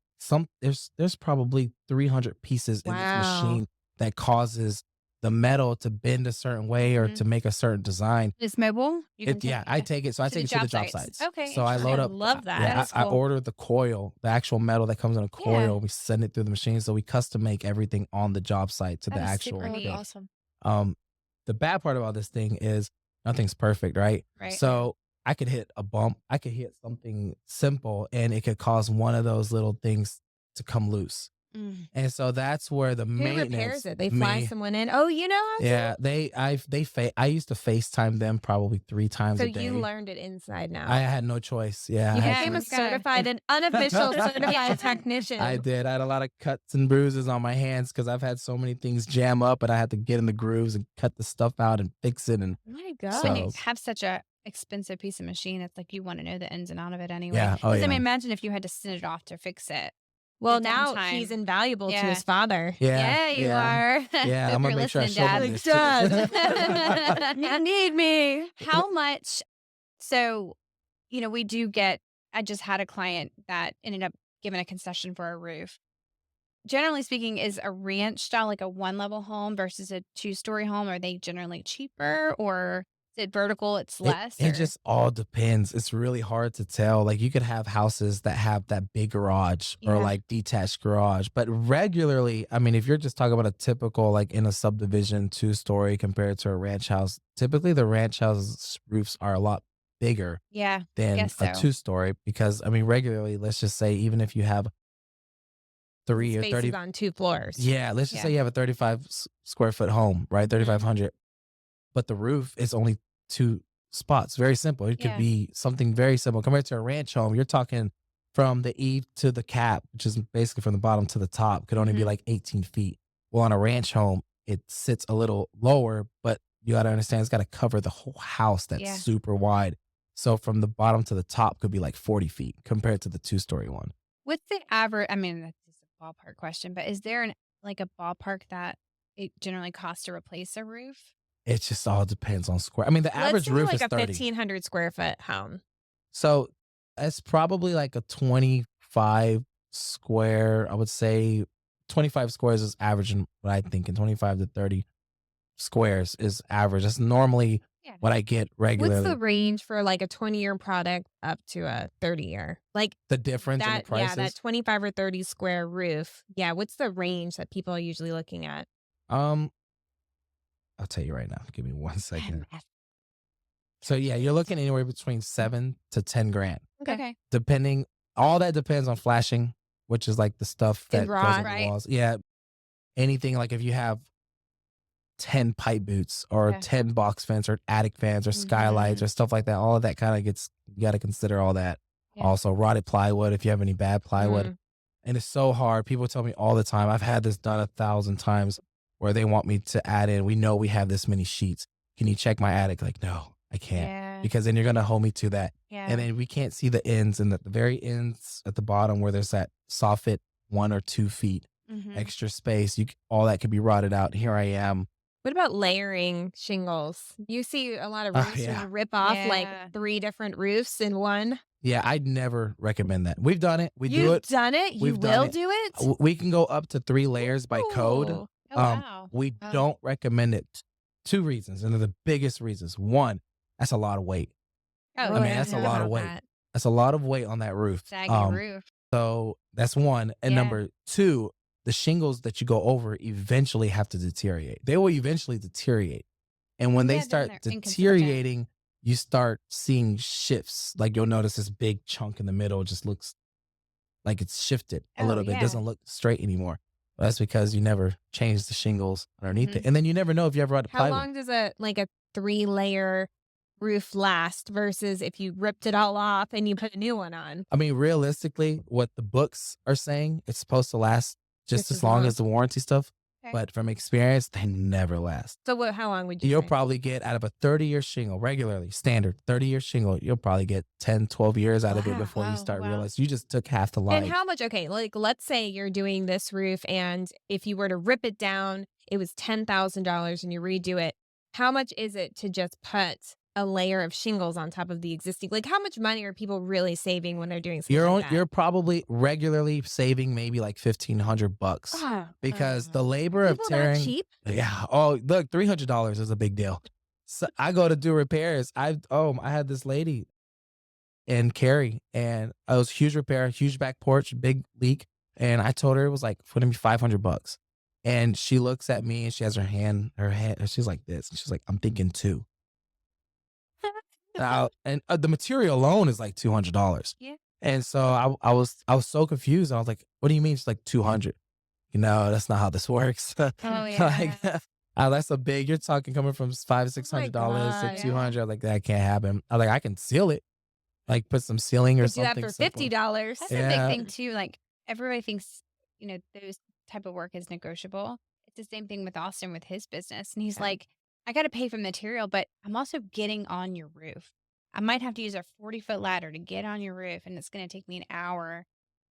Speaker 1: there's probably 300 pieces in this
Speaker 2: Wow.
Speaker 1: machine that causes the metal to bend a certain way or
Speaker 3: Mhm.
Speaker 1: to make a certain design.
Speaker 3: It's mobile? You can take
Speaker 1: I take it. So I
Speaker 3: to
Speaker 1: take
Speaker 3: the
Speaker 1: it to the
Speaker 3: job
Speaker 1: job
Speaker 3: sites.
Speaker 1: sites.
Speaker 3: Okay,
Speaker 1: So I
Speaker 3: interesting.
Speaker 1: load
Speaker 2: I
Speaker 1: up.
Speaker 2: love that.
Speaker 1: Yeah,
Speaker 3: That is
Speaker 1: I
Speaker 3: cool.
Speaker 1: order the coil, the actual metal that comes in a coil. We send it through the machine. So we custom make everything on the job site to
Speaker 3: That
Speaker 1: the
Speaker 3: is
Speaker 1: actual
Speaker 3: super
Speaker 4: Oh, that's
Speaker 3: neat.
Speaker 4: awesome.
Speaker 1: um, the bad part about this thing is nothing's perfect, right?
Speaker 3: Right.
Speaker 1: So I could hit a bump, I could hit something simple, and it could cause one of those little things to come loose.
Speaker 3: Mm.
Speaker 1: And so that's where the
Speaker 2: Who
Speaker 1: maintenance.
Speaker 2: repairs it? They fly
Speaker 1: me,
Speaker 2: someone in. Oh, you know how to?
Speaker 1: yeah, I used to FaceTime them probably 3 times
Speaker 2: So
Speaker 1: a day.
Speaker 2: you learned it inside now.
Speaker 1: I had no choice. Yeah, I
Speaker 2: you
Speaker 1: had
Speaker 3: Yeah,
Speaker 2: became
Speaker 1: to.
Speaker 2: a
Speaker 3: you gotta-
Speaker 2: certified and unofficial certified technician.
Speaker 1: I did. I had a lot of cuts and bruises on my hands because I've had so many things jam up, and I had to get in the grooves and cut the stuff out and fix it. And
Speaker 2: My
Speaker 3: When
Speaker 2: God.
Speaker 3: you
Speaker 1: So-
Speaker 3: have such a expensive piece of machine, it's like you want to know the ins and out of it anyway.
Speaker 1: yeah, oh
Speaker 3: 'Cause,
Speaker 1: yeah,
Speaker 3: I mean, imagine if you had to send it off to fix it.
Speaker 2: Well,
Speaker 3: the
Speaker 2: now
Speaker 3: downtime.
Speaker 2: he's invaluable to
Speaker 3: Yeah.
Speaker 2: his father.
Speaker 1: yeah,
Speaker 3: you
Speaker 1: yeah.
Speaker 3: are.
Speaker 1: Yeah,
Speaker 3: Hope
Speaker 1: I'm gonna
Speaker 3: you're
Speaker 1: make sure I
Speaker 3: listening,
Speaker 1: show them
Speaker 3: Dad.
Speaker 1: this. too.
Speaker 2: You need me.
Speaker 3: How much? So, we do get. I just had a client that ended up giving a concession for a roof. Generally speaking, is a ranch style like a one-level home versus a two-story home? Are they generally cheaper, or is it vertical? It's less.
Speaker 1: It
Speaker 3: or-
Speaker 1: just all depends. It's really hard to tell. Like you could have houses that have that big garage or
Speaker 3: Yeah.
Speaker 1: like detached garage, but regularly, I mean, if you're just talking about a typical like in a subdivision 2-story compared to a ranch house, typically the ranch house roofs are a lot bigger
Speaker 3: yeah.
Speaker 1: than
Speaker 3: Guess
Speaker 1: a
Speaker 3: so.
Speaker 1: 2-story because I mean, regularly, let's just say even if you have 3 or
Speaker 2: Space
Speaker 1: 30,
Speaker 2: is on 2 floors.
Speaker 1: yeah, let's just
Speaker 3: Yeah.
Speaker 1: say you have a 35 square foot home, right? 3,500, but the roof is only 2 spots. Very simple. It could
Speaker 3: Yeah.
Speaker 1: be something very simple compared to a ranch home. You're talking from the eave to the cap, which is basically from the bottom to the top, could only be
Speaker 3: Mhm.
Speaker 1: like 18 feet. Well, on a ranch home, it sits a little lower, but you got to understand it's got to cover the whole house. That's
Speaker 3: Yeah.
Speaker 1: super wide. So from the bottom to the top could be like 40 feet compared to the 2-story one.
Speaker 3: What's the average? I mean, that's just a ballpark question, but is there a ballpark that it generally costs to replace a roof?
Speaker 1: It just all depends on square. I mean, the
Speaker 2: Let's
Speaker 1: average
Speaker 2: say
Speaker 1: roof
Speaker 2: like
Speaker 1: is
Speaker 2: a
Speaker 1: 30.
Speaker 2: 1,500 square foot home.
Speaker 1: So it's probably like a 25 square. I would say 25 squares is average in what I think, and 25 to 30 squares is average. That's normally
Speaker 3: Yeah.
Speaker 1: what I get regularly.
Speaker 2: What's the range for like a 20-year product up to a 30-year? Like
Speaker 1: the difference in the
Speaker 2: that,
Speaker 1: prices?
Speaker 2: that 25 or 30 square roof. Yeah, what's the range that people are usually looking at?
Speaker 1: I'll tell you right now. Give me 1 second.
Speaker 3: Math.
Speaker 1: So yeah, you're looking anywhere between 7 to 10 grand,
Speaker 3: Okay.
Speaker 1: depending. All that depends on flashing, which is like the stuff that
Speaker 2: And
Speaker 1: goes
Speaker 2: rod,
Speaker 1: on the
Speaker 3: right.
Speaker 1: walls. Yeah, anything like if you have 10 pipe boots or
Speaker 3: Yeah.
Speaker 1: 10 box fence or attic fans or skylights or stuff like that, all of that kind of gets, you got to consider all that.
Speaker 3: Yeah.
Speaker 1: Also rotted plywood if you have any bad plywood.
Speaker 2: Mm.
Speaker 1: And it's so hard. People tell me all the time, I've had this done 1,000 times, or they want me to add in, we know we have this many sheets. Can you check my attic? Like, no, I can't,
Speaker 3: Yeah.
Speaker 1: because then you're going to hold me to that.
Speaker 3: Yeah.
Speaker 1: And then we can't see the ends, and at the very ends at the bottom where there's that soffit 1 or 2 feet
Speaker 3: Mhm.
Speaker 1: extra space, all that could be rotted out. Here I am.
Speaker 2: What about layering shingles? You see a lot of roofs where
Speaker 1: Yeah.
Speaker 2: you rip off like
Speaker 3: Yeah.
Speaker 2: 3 different roofs in one.
Speaker 1: Yeah, I'd never recommend that. We've done it. We do
Speaker 2: You've
Speaker 1: it.
Speaker 2: done it? You
Speaker 1: We've done
Speaker 2: will
Speaker 1: it.
Speaker 2: do it?
Speaker 1: We can go up to 3 layers by code.
Speaker 2: Ooh.
Speaker 3: Oh, wow.
Speaker 1: We
Speaker 4: Wow.
Speaker 1: don't recommend it. 2 reasons, and they're the biggest reasons. 1, that's a lot of weight.
Speaker 3: Oh,
Speaker 2: Oh,
Speaker 1: I mean,
Speaker 3: yeah.
Speaker 1: that's a
Speaker 2: heard
Speaker 1: lot of
Speaker 2: about
Speaker 1: weight.
Speaker 2: that.
Speaker 1: That's a lot of weight on that roof.
Speaker 3: Saggy roof.
Speaker 1: So that's 1. And
Speaker 3: Yeah.
Speaker 1: number 2, the shingles that you go over eventually have to deteriorate. They will eventually deteriorate. And when they
Speaker 3: Yeah, then
Speaker 1: start
Speaker 3: they're inconsistent.
Speaker 1: deteriorating, you start seeing shifts. Like you'll notice this big chunk in the middle just looks like it's shifted a
Speaker 3: Oh,
Speaker 1: little bit. It
Speaker 3: yeah.
Speaker 1: doesn't look straight anymore. Well, that's because you never changed the shingles underneath
Speaker 3: Mhm.
Speaker 1: it. And then you never know if you ever had to
Speaker 2: How
Speaker 1: plywood.
Speaker 2: long does a 3-layer roof last versus if you ripped it all off and you put a new one on?
Speaker 1: I mean, realistically, what the books are saying, it's supposed to last just as long as the warranty stuff.
Speaker 3: Okay.
Speaker 1: But from experience, they never last.
Speaker 2: So how long would you
Speaker 1: You'll
Speaker 2: say?
Speaker 1: probably get out of a 30-year shingle, regularly, standard 30-year shingle, you'll probably get 10, 12 years out of it
Speaker 2: Wow.
Speaker 1: before you
Speaker 3: Wow,
Speaker 1: start
Speaker 3: wow.
Speaker 1: realizing you just took half the
Speaker 2: And
Speaker 1: life.
Speaker 2: how much? Okay, like let's say you're doing this roof, and if you were to rip it down, it was $10,000, and you redo it. How much is it to just put a layer of shingles on top of the existing? Like, how much money are people really saving when they're doing something like that?
Speaker 1: You're probably regularly saving maybe like $1,500
Speaker 2: Ah,
Speaker 1: because the labor of
Speaker 2: people that
Speaker 1: tearing.
Speaker 2: cheap?
Speaker 1: Yeah. Oh, look, $300 is a big deal. So I go to do repairs. I had this lady in Cary, and it was a huge repair, huge back porch, big leak, and I told her it was like going to be $500. And she looks at me and she has her head, and she's like this, and she's like, "I'm thinking 2." And the material alone is like $200.
Speaker 3: Yeah.
Speaker 1: And so I was so confused. I was like, "What do you mean?" She's like, 200. That's not how this works.
Speaker 3: Oh,
Speaker 1: Like,
Speaker 3: yeah.
Speaker 1: that's a big. You're talking coming from $500-$600
Speaker 2: God.
Speaker 1: to 200. I'm like, that can't happen. I'm like, I can seal it, like put some sealing or
Speaker 2: Could do that
Speaker 1: something
Speaker 2: for
Speaker 1: simple.
Speaker 2: $50.
Speaker 3: That's
Speaker 1: Yeah.
Speaker 3: a big thing too. Like everybody thinks, those type of work is negotiable. It's the same thing with Austin with his business. And he's like, I got to pay for material, but I'm also getting on your roof. I might have to use a 40-foot ladder to get on your roof, and it's going to take me an hour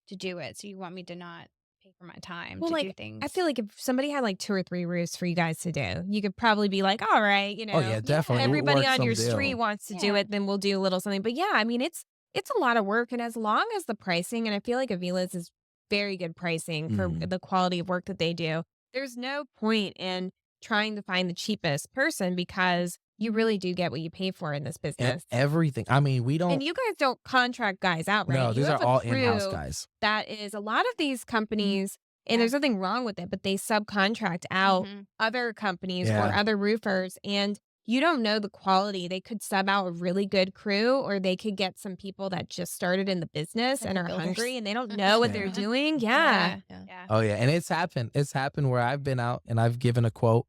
Speaker 3: to do it. So you want me to not pay for my time
Speaker 2: Well,
Speaker 3: to do
Speaker 2: like,
Speaker 3: things?
Speaker 2: I feel like if somebody had like 2 or 3 roofs for you guys to do, you could probably be like, all right,
Speaker 1: Oh yeah, definitely. We'll
Speaker 2: everybody
Speaker 1: work
Speaker 2: on
Speaker 1: some
Speaker 2: your
Speaker 1: deal.
Speaker 2: street wants to do
Speaker 3: Yeah.
Speaker 2: it, then we'll do a little something. But yeah, I mean, it's a lot of work. And as long as the pricing, and I feel like Aviliz is very good pricing for
Speaker 1: Mhm.
Speaker 2: the quality of work that they do, there's no point in trying to find the cheapest person because you really do get what you pay for in this business.
Speaker 1: Everything. I mean, we don't.
Speaker 2: And you guys don't contract guys out, right?
Speaker 1: No,
Speaker 2: You
Speaker 1: these are
Speaker 2: have a
Speaker 1: all in-house
Speaker 2: crew
Speaker 1: guys.
Speaker 2: that is a lot of these companies, and
Speaker 3: Yeah.
Speaker 2: there's nothing wrong with it, but they subcontract out
Speaker 3: Mhm.
Speaker 2: other companies or
Speaker 1: Yeah.
Speaker 2: other roofers, and you don't know the quality. They could sub out a really good crew, or they could get some people that just started in the business
Speaker 3: Like
Speaker 2: and
Speaker 3: the
Speaker 2: are
Speaker 3: builders.
Speaker 2: hungry and they don't know what they're
Speaker 1: Yeah.
Speaker 2: doing. Yeah.
Speaker 4: Yeah.
Speaker 3: Yeah.
Speaker 1: Oh yeah, and it's happened. It's happened where I've been out and I've given a quote.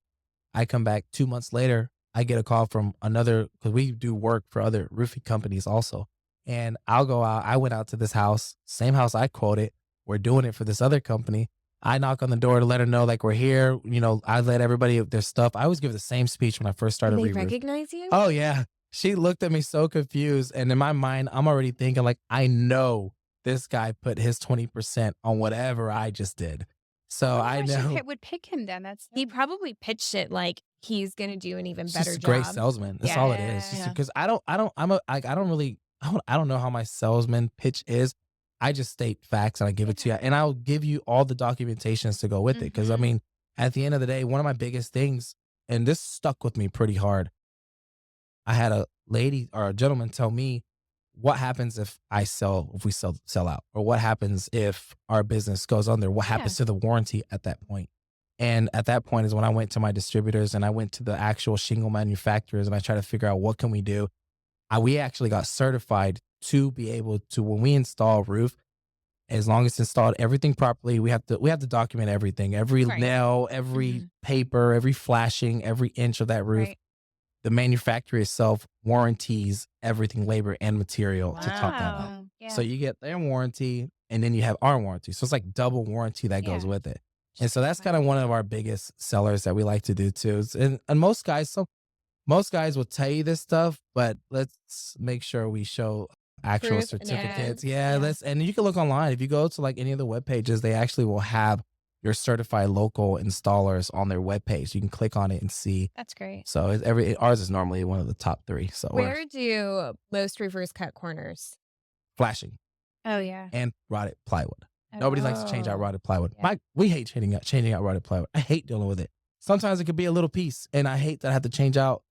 Speaker 1: I come back 2 months later. I get a call from another, because we do work for other roofing companies also. And I'll go out. I went out to this house, same house I quoted. We're doing it for this other company. I knock on the door to let her know, like, we're here. I let everybody their stuff. I always give the same speech when I first
Speaker 2: Do
Speaker 1: started
Speaker 2: they
Speaker 1: re-roof.
Speaker 2: recognize you?
Speaker 1: Oh yeah. She looked at me so confused. And in my mind, I'm already thinking, like, I know this guy put his 20% on whatever I just did. So
Speaker 3: I
Speaker 1: I
Speaker 3: wonder why she
Speaker 1: know
Speaker 3: would pick him then. That's
Speaker 2: He probably pitched it like he's going to do an even
Speaker 1: it's
Speaker 2: better
Speaker 1: just a
Speaker 2: job.
Speaker 1: great salesman. That's all it is.
Speaker 3: Yeah.
Speaker 1: Because I don't know how my salesman pitch is. I just state facts and I give it to you. And I'll give you all the documentations to go with it. Because I
Speaker 3: Mhm.
Speaker 1: mean, at the end of the day, one of my biggest things, and this stuck with me pretty hard. I had a lady or a gentleman tell me, what happens if we sell out? Or what happens if our business goes under? What happens to the warranty at that point? And at that point is when I went to my distributors and I went to the actual shingle manufacturers and I tried to figure out what can we do. We actually got certified to be able to, when we install a roof, as long as it's installed everything properly, we have to document everything, every
Speaker 3: Right.
Speaker 1: nail, every paper, every flashing, every inch of that roof.
Speaker 3: Right.
Speaker 1: The manufacturer itself warranties everything, labor and material, to top that up.
Speaker 3: Wow. Yeah.
Speaker 1: So you get their warranty and then you have our warranty. So it's like double warranty that goes
Speaker 3: Yeah.
Speaker 1: with it. And so that's kind
Speaker 3: Fine.
Speaker 1: of one of our biggest sellers that we like to do too. And most guys, most guys will tell you this stuff, but let's make sure we show actual
Speaker 2: Proof and
Speaker 3: Yeah.
Speaker 1: certificates.
Speaker 2: evidence.
Speaker 1: Yeah,
Speaker 2: Yeah.
Speaker 1: let's and you can look online. If you go to like any of the web pages, they actually will have your certified local installers on their web page. You can click on it and see.
Speaker 3: That's great.
Speaker 1: So ours is normally one of the top three. So we're
Speaker 2: Where do most roofers cut corners?
Speaker 1: flashing
Speaker 3: Oh, yeah.
Speaker 1: and rotted plywood.
Speaker 3: Oh,
Speaker 1: Nobody
Speaker 3: wow.
Speaker 1: likes to change out
Speaker 2: Oh.
Speaker 1: rotted plywood.
Speaker 3: Yeah.
Speaker 1: We hate changing out rotted plywood. I hate dealing with it. Sometimes it could be a little piece, and I hate that I have to change out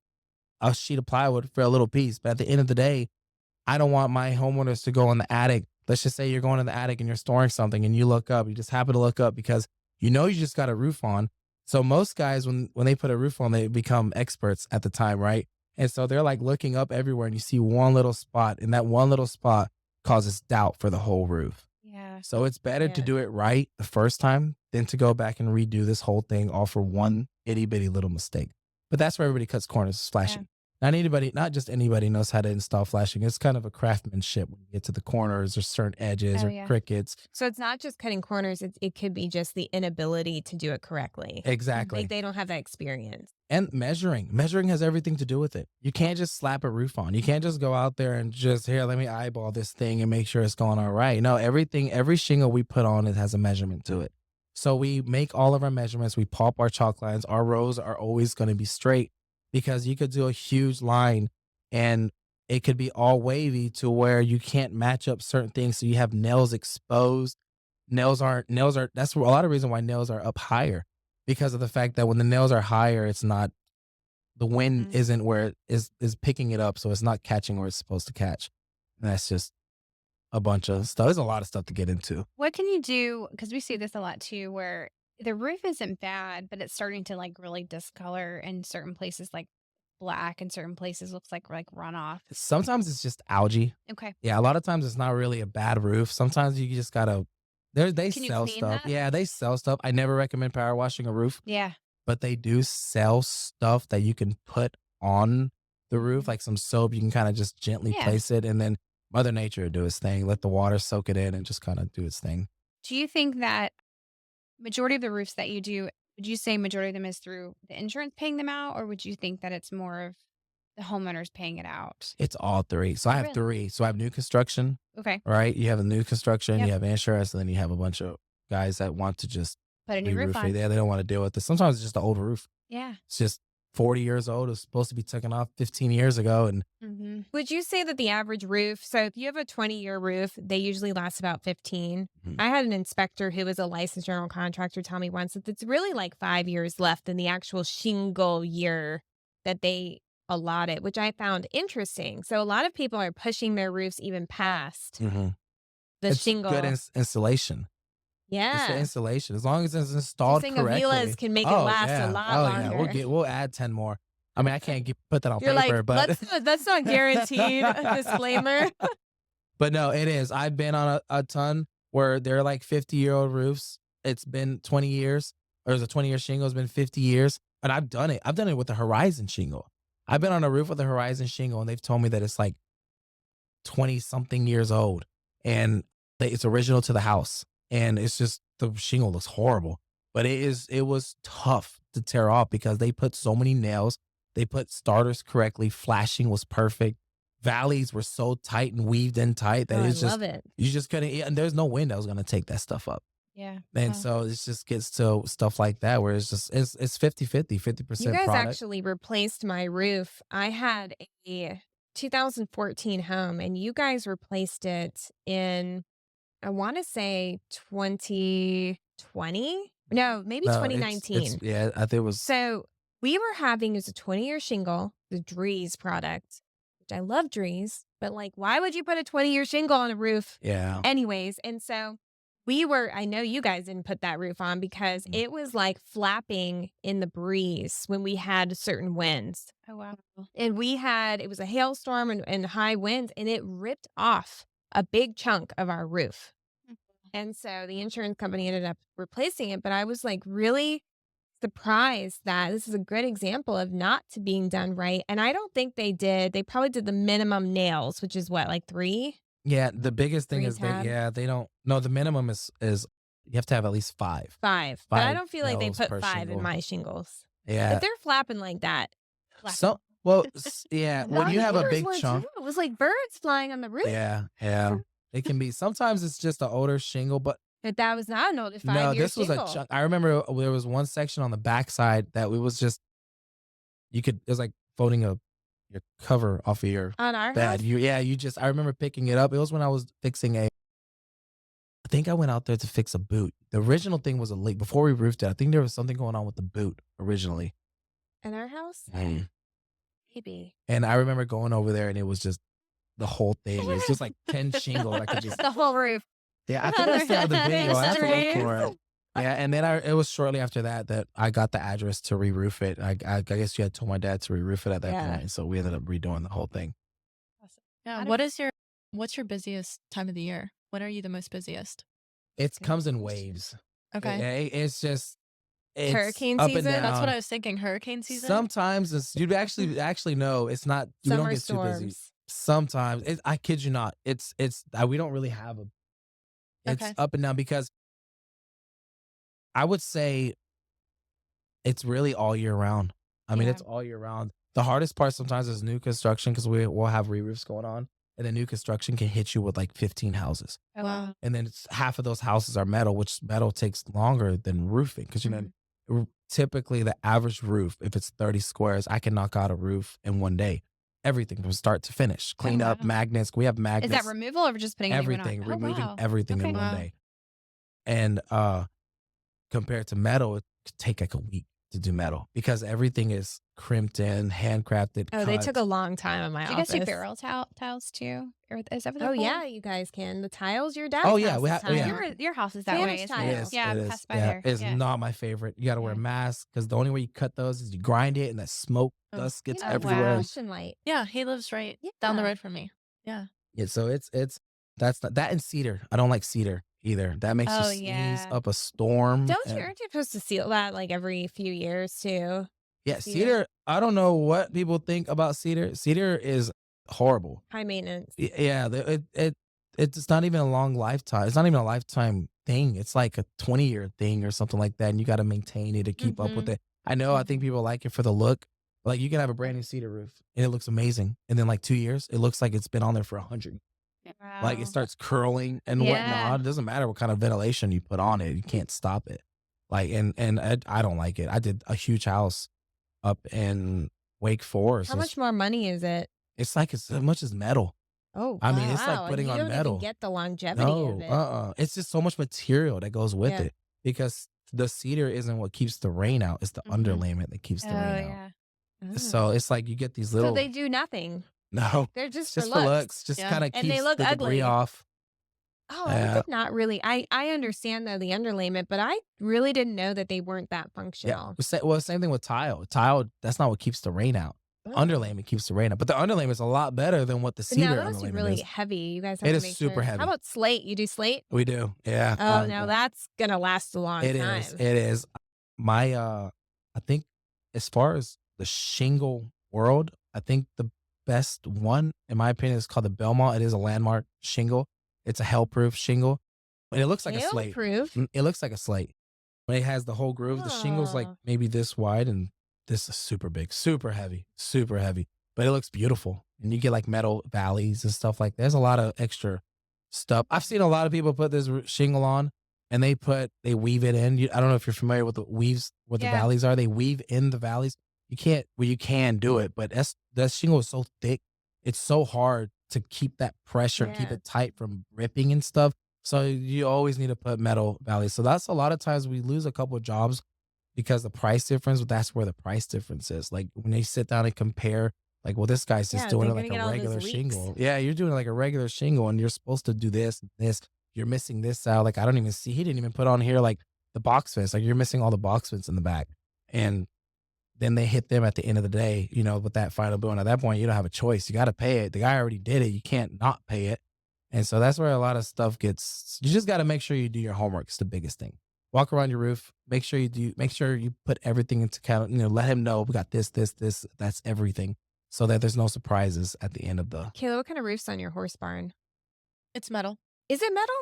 Speaker 1: a sheet of plywood for a little piece. But at the end of the day, I don't want my homeowners to go in the attic. Let's just say you're going in the attic and you're storing something, and you look up. You just happen to look up because you know you just got a roof on. So most guys, when they put a roof on, they become experts at the time, right? And so they're like looking up everywhere, and you see one little spot, and that one little spot causes doubt for the whole roof.
Speaker 3: Yeah.
Speaker 1: So it's better to
Speaker 2: Yeah.
Speaker 1: do it right the first time than to go back and redo this whole thing all for one itty bitty little mistake. But that's where everybody cuts corners, is flashing. Not just anybody knows how to install flashing. It's kind of a craftsmanship when you get to the corners or certain edges
Speaker 3: Oh,
Speaker 1: or
Speaker 3: yeah.
Speaker 1: crickets.
Speaker 2: So it's not just cutting corners, it could be just the inability to do it correctly.
Speaker 1: Exactly.
Speaker 2: Like they don't have that experience.
Speaker 1: And measuring. Measuring has everything to do with it. You can't just slap a roof on. You can't just go out there and just, here, let me eyeball this thing and make sure it's going all right. No, every shingle we put on, it has a measurement to it. So we make all of our measurements. We pulp our chalk lines. Our rows are always going to be straight because you could do a huge line and it could be all wavy to where you can't match up certain things. So you have nails exposed. Nails are, that's a lot of reason why nails are up higher, because of the fact that when the nails are higher, it's not, the wind
Speaker 3: Mhm.
Speaker 1: isn't where it is picking it up. So it's not catching where it's supposed to catch. And that's just a bunch of stuff. There's a lot of stuff to get into.
Speaker 3: What can you do? Because we see this a lot too, where the roof isn't bad, but it's starting to like really discolor in certain places, like black, and certain places looks like runoff.
Speaker 1: Sometimes it's just algae.
Speaker 3: Okay.
Speaker 1: Yeah, a lot of times it's not really a bad roof. Sometimes you just gotta. They
Speaker 3: Can you
Speaker 1: sell
Speaker 3: clean
Speaker 1: stuff.
Speaker 3: that?
Speaker 1: Yeah, they sell stuff. I never recommend power washing a roof,
Speaker 3: Yeah.
Speaker 1: but they do sell stuff that you can put on the roof,
Speaker 3: Mhm.
Speaker 1: like some soap. You can kind of just gently
Speaker 3: Yeah.
Speaker 1: place it, and then Mother Nature will do its thing. Let the water soak it in, and just kind of do its thing.
Speaker 3: Do you think that majority of the roofs that you do, would you say majority of them is through the insurance paying them out, or would you think that it's more of the homeowners paying it out?
Speaker 1: It's all three. So I
Speaker 3: Oh,
Speaker 1: have
Speaker 3: really?
Speaker 1: three. So I have new construction,
Speaker 3: Okay.
Speaker 1: right? You have a new construction,
Speaker 3: Yep.
Speaker 1: you have insurance, and then you have a bunch of guys that want to just
Speaker 3: Put a new roof
Speaker 1: re-roof
Speaker 3: on.
Speaker 1: it. Yeah, they don't want to deal with it. Sometimes it's just an old roof.
Speaker 3: Yeah.
Speaker 1: It's just 40 years old. It was supposed to be taken off 15 years ago. And
Speaker 3: Mm-hmm.
Speaker 2: Would you say that the average roof, so if you have a 20-year roof, they usually last about 15.
Speaker 1: Mhm.
Speaker 2: I had an inspector who was a licensed general contractor tell me once that it's really like 5 years left in the actual shingle year that they allotted, which I found interesting. So a lot of people are pushing their roofs even past the
Speaker 1: it's
Speaker 2: shingle.
Speaker 1: good installation. It's the
Speaker 2: Yeah.
Speaker 1: installation. As long as it's
Speaker 2: So
Speaker 1: installed
Speaker 2: saying
Speaker 1: correctly.
Speaker 2: Aviliz can make it last
Speaker 1: yeah.
Speaker 2: a lot
Speaker 1: Oh,
Speaker 2: longer.
Speaker 1: yeah. We'll add 10 more. I mean, I can't put that on
Speaker 2: You're
Speaker 1: paper,
Speaker 2: like,
Speaker 1: but
Speaker 2: that's not guaranteed. Disclaimer.
Speaker 1: but no, it is. I've been on a ton where they're like 50-year-old roofs. It's been 20 years. Or there's a 20-year shingle. It's been 50 years. And I've done it. I've done it with the Horizon shingle. I've been on a roof with a Horizon shingle, and they've told me that it's like 20 something years old, and it's original to the house. And it's just, the shingle looks horrible, but it was tough to tear off because they put so many nails. They put starters correctly. Flashing was perfect. Valleys were so tight and weaved in tight that
Speaker 2: Oh, I
Speaker 1: it's just,
Speaker 2: love it.
Speaker 1: you just couldn't, and there's no wind that was going to take that stuff up.
Speaker 3: Yeah.
Speaker 1: And
Speaker 3: Wow.
Speaker 1: so it just gets to stuff like that where it's just, it's 50-50, 50%
Speaker 2: You guys
Speaker 1: product.
Speaker 2: actually replaced my roof. I had a 2014 home, and you guys replaced it in, I want to say 2020. No, maybe
Speaker 1: No,
Speaker 2: 2019.
Speaker 1: yeah, I think it was,
Speaker 2: So we were having, it was a 20-year shingle, the Drees product, which I love Drees, but like, why would you put a 20-year shingle on a roof?
Speaker 1: yeah.
Speaker 2: Anyways, and so I know you guys didn't put that roof on because
Speaker 1: Mm.
Speaker 2: it was like flapping in the breeze when we had certain winds.
Speaker 3: Oh, wow.
Speaker 2: And it was a hailstorm and high winds, and it ripped off a big chunk of our roof. And so the insurance company ended up replacing it. But I was like really surprised that this is a good example of not to being done right. And I don't think they did. They probably did the minimum nails, which is what, like 3?
Speaker 1: Yeah, the biggest thing
Speaker 2: Three
Speaker 1: is
Speaker 2: tab.
Speaker 1: they don't, no, the minimum is You have to have at least 5.
Speaker 2: 5. But I
Speaker 1: 5
Speaker 2: don't feel like they
Speaker 1: nails
Speaker 2: put
Speaker 1: per
Speaker 2: 5 in
Speaker 1: shingle.
Speaker 2: my shingles. If
Speaker 1: Yeah.
Speaker 2: they're flapping like that,
Speaker 1: So
Speaker 3: Flapping.
Speaker 1: well, yeah, when you
Speaker 2: mine
Speaker 1: have a
Speaker 2: yours
Speaker 1: big
Speaker 2: were too.
Speaker 1: chunk.
Speaker 2: It was like birds flying on the roof.
Speaker 1: Yeah, yeah. It can be sometimes it's just an older shingle, but
Speaker 2: But that was not an older
Speaker 1: no,
Speaker 2: 5-year
Speaker 1: this was a
Speaker 2: shingle.
Speaker 1: chunk. I remember there was one section on the backside that it was just it was like folding your cover off of your
Speaker 2: On our
Speaker 1: bed.
Speaker 2: house?
Speaker 1: You just I remember picking it up. It was when I was fixing I think I went out there to fix a boot. The original thing was a leak. Before we roofed it, I think there was something going on with the boot originally.
Speaker 2: In our house?
Speaker 1: Mm.
Speaker 2: Maybe.
Speaker 1: And I remember going over there and it was just the whole thing. It was just like 10 shingles. I could just
Speaker 3: The whole roof.
Speaker 1: Yeah, I think I still have the video. I have to look
Speaker 2: Mystery.
Speaker 1: for it. Yeah, and then it was shortly after that I got the address to re-roof it. I guess you had told my dad to re-roof it at that
Speaker 2: Yeah.
Speaker 1: point, so we ended up redoing the whole thing.
Speaker 4: Yeah.
Speaker 3: How do-
Speaker 4: What's your busiest time of the year? When are you the most busiest?
Speaker 1: It
Speaker 2: Good
Speaker 1: comes in
Speaker 2: question.
Speaker 1: waves.
Speaker 4: Okay.
Speaker 1: It's just it's
Speaker 2: Hurricane
Speaker 1: up and
Speaker 2: season?
Speaker 1: down.
Speaker 4: That's what I was thinking. Hurricane season?
Speaker 1: Sometimes you'd actually know it's not. You don't
Speaker 2: Summer
Speaker 1: get too busy.
Speaker 2: storms.
Speaker 1: Sometimes I kid you not. It's we don't really have a. It's
Speaker 4: Okay.
Speaker 1: up and down because I would say it's really all year round. I mean,
Speaker 3: Yeah.
Speaker 1: it's all year round. The hardest part sometimes is new construction because we'll have re-roofs going on, and then new construction can hit you with like 15 houses,
Speaker 3: Oh,
Speaker 4: Wow.
Speaker 1: and then half of those houses are metal, which metal takes longer than roofing because typically the average roof, if it's 30 squares, I can knock out a roof in one day, everything from start to finish, clean up
Speaker 3: wow.
Speaker 1: magnets. We have
Speaker 3: Is
Speaker 1: magnets,
Speaker 3: that removal or just putting a new one on?
Speaker 1: everything,
Speaker 3: Oh,
Speaker 1: removing
Speaker 3: wow.
Speaker 1: everything
Speaker 3: Okay.
Speaker 1: in one
Speaker 4: Wow.
Speaker 1: day, and compared to metal, it could take like a week to do metal because everything is crimped in, handcrafted.
Speaker 2: Oh, they took a
Speaker 1: cut.
Speaker 2: long time in my
Speaker 3: Do you guys do
Speaker 2: office.
Speaker 3: barrel tiles too? Or is that what they're
Speaker 2: Oh,
Speaker 3: called?
Speaker 2: yeah, you guys can. The tiles, your dad's
Speaker 1: Oh, yeah,
Speaker 2: house
Speaker 1: we
Speaker 2: is
Speaker 1: ha- oh, yeah.
Speaker 2: tile.
Speaker 3: Your house is that
Speaker 2: Spanish
Speaker 3: way, isn't
Speaker 2: tile.
Speaker 1: It
Speaker 3: it?
Speaker 1: is.
Speaker 3: Yeah,
Speaker 1: It
Speaker 3: I
Speaker 1: is.
Speaker 3: passed by
Speaker 1: Yeah,
Speaker 3: there.
Speaker 1: it's
Speaker 3: Yeah.
Speaker 1: not my favorite. You got to wear a
Speaker 3: Yeah.
Speaker 1: mask because the only way you cut those is you grind it and that smoke
Speaker 4: Oh.
Speaker 1: dust gets
Speaker 2: Yeah,
Speaker 1: everywhere.
Speaker 3: wow.
Speaker 2: Russian light.
Speaker 4: Yeah, he lives right down the
Speaker 2: Yeah.
Speaker 4: road from me. Yeah.
Speaker 1: Yeah, so it's that's not, that and cedar. I don't like cedar either. That makes you
Speaker 3: Oh,
Speaker 1: sneeze
Speaker 3: yeah.
Speaker 1: up a storm.
Speaker 2: Don't you?
Speaker 1: and-
Speaker 2: Aren't you supposed to seal that like every few years too?
Speaker 1: Yeah,
Speaker 2: Cedar?
Speaker 1: cedar. I don't know what people think about cedar. Cedar is horrible.
Speaker 2: High maintenance.
Speaker 1: Yeah, it's not even a long lifetime. It's not even a lifetime thing. It's like a 20-year thing or something like that, and you got to maintain it to keep up with
Speaker 3: Mhm.
Speaker 1: it. I know. I think people like it for the look. Like you can have a brand new cedar roof and it looks amazing, and then like 2 years, it looks like it's been on there for 100. Like
Speaker 3: Wow.
Speaker 1: it starts curling and
Speaker 3: Yeah.
Speaker 1: whatnot. It doesn't matter what kind of ventilation you put on it. You can't stop it. Like and I don't like it. I did a huge house up in Wake Forest.
Speaker 2: How much more money is it?
Speaker 1: It's like as much as metal.
Speaker 2: Oh,
Speaker 1: I mean, it's
Speaker 2: wow.
Speaker 1: like putting
Speaker 2: you
Speaker 1: on
Speaker 2: don't
Speaker 1: metal.
Speaker 2: even get the longevity
Speaker 1: No,
Speaker 2: of it.
Speaker 1: It's just so much material that goes with
Speaker 2: Yeah.
Speaker 1: it because the cedar isn't what keeps the rain out. It's the
Speaker 3: Mhm.
Speaker 1: underlayment that keeps
Speaker 3: Oh,
Speaker 1: the rain out.
Speaker 3: yeah.
Speaker 2: Oh.
Speaker 1: So it's like you get these little.
Speaker 2: So they do nothing.
Speaker 1: No,
Speaker 2: They're
Speaker 1: it's
Speaker 2: just,
Speaker 1: just
Speaker 2: for
Speaker 1: for
Speaker 2: looks.
Speaker 1: looks. Just
Speaker 4: Yeah.
Speaker 1: kind of
Speaker 2: And they
Speaker 1: keeps
Speaker 2: look
Speaker 1: the debris
Speaker 2: ugly.
Speaker 1: off.
Speaker 2: Oh, I
Speaker 1: Yeah.
Speaker 2: did not really. I understand though the underlayment, but I really didn't know that they weren't that
Speaker 1: Yeah.
Speaker 2: functional.
Speaker 1: Well, same thing with tile. Tile, that's not what keeps the rain out. The
Speaker 2: Oh.
Speaker 1: underlayment keeps the rain out. But the underlayment is a lot better than what the
Speaker 2: But now
Speaker 1: cedar
Speaker 2: those are
Speaker 1: underlayment
Speaker 2: really
Speaker 1: is.
Speaker 2: heavy. You guys have
Speaker 1: It
Speaker 2: to
Speaker 1: is
Speaker 2: make
Speaker 1: super
Speaker 2: sure.
Speaker 1: heavy.
Speaker 2: How about slate? You do slate?
Speaker 1: We do. Yeah.
Speaker 2: Oh, no, that's gonna last a long
Speaker 1: It
Speaker 2: time.
Speaker 1: is. It is. My I think as far as the shingle world, I think the best one, in my opinion, is called the Belmont. It is a landmark shingle. It's a hellproof shingle. And it looks like a slate.
Speaker 2: Hail-proof?
Speaker 1: It looks like a slate. But it has the whole groove. The shingle's like
Speaker 2: Oh.
Speaker 1: maybe this wide and this is super big, super heavy, super heavy. But it looks beautiful. And you get like metal valleys and stuff like that. There's a lot of extra stuff. I've seen a lot of people put this shingle on and they weave it in. I don't know if you're familiar with the weaves, what the
Speaker 3: Yeah.
Speaker 1: valleys are. They weave in the valleys. You can do it, but that shingle is so thick. It's so hard to keep that pressure, keep
Speaker 2: Yeah.
Speaker 1: it tight from ripping and stuff. So you always need to put metal valleys. So that's a lot of times we lose a couple of jobs because the price difference, but that's where the price difference is. Like when they sit down and compare, like, well, this guy's just
Speaker 2: Yeah,
Speaker 1: doing
Speaker 2: they're
Speaker 1: it like
Speaker 2: gonna get
Speaker 1: a
Speaker 2: all those
Speaker 1: regular
Speaker 2: leaks.
Speaker 1: shingle. Yeah, you're doing it like a regular shingle and you're supposed to do this and this. You're missing this out. Like I don't even see, he didn't even put on here like the box fence. Like you're missing all the box fence in the back. And then they hit them at the end of the day, with that final bill. And at that point, you don't have a choice. You got to pay it. The guy already did it. You can't not pay it. And so that's where a lot of stuff gets, you just got to make sure you do your homework. It's the biggest thing. Walk around your roof. Make sure you put everything into account. Let him know we got this, that's everything. So that there's no surprises at the end of the.
Speaker 2: Kayla, what kind of roof's on your horse barn?
Speaker 4: It's metal.
Speaker 2: Is it metal?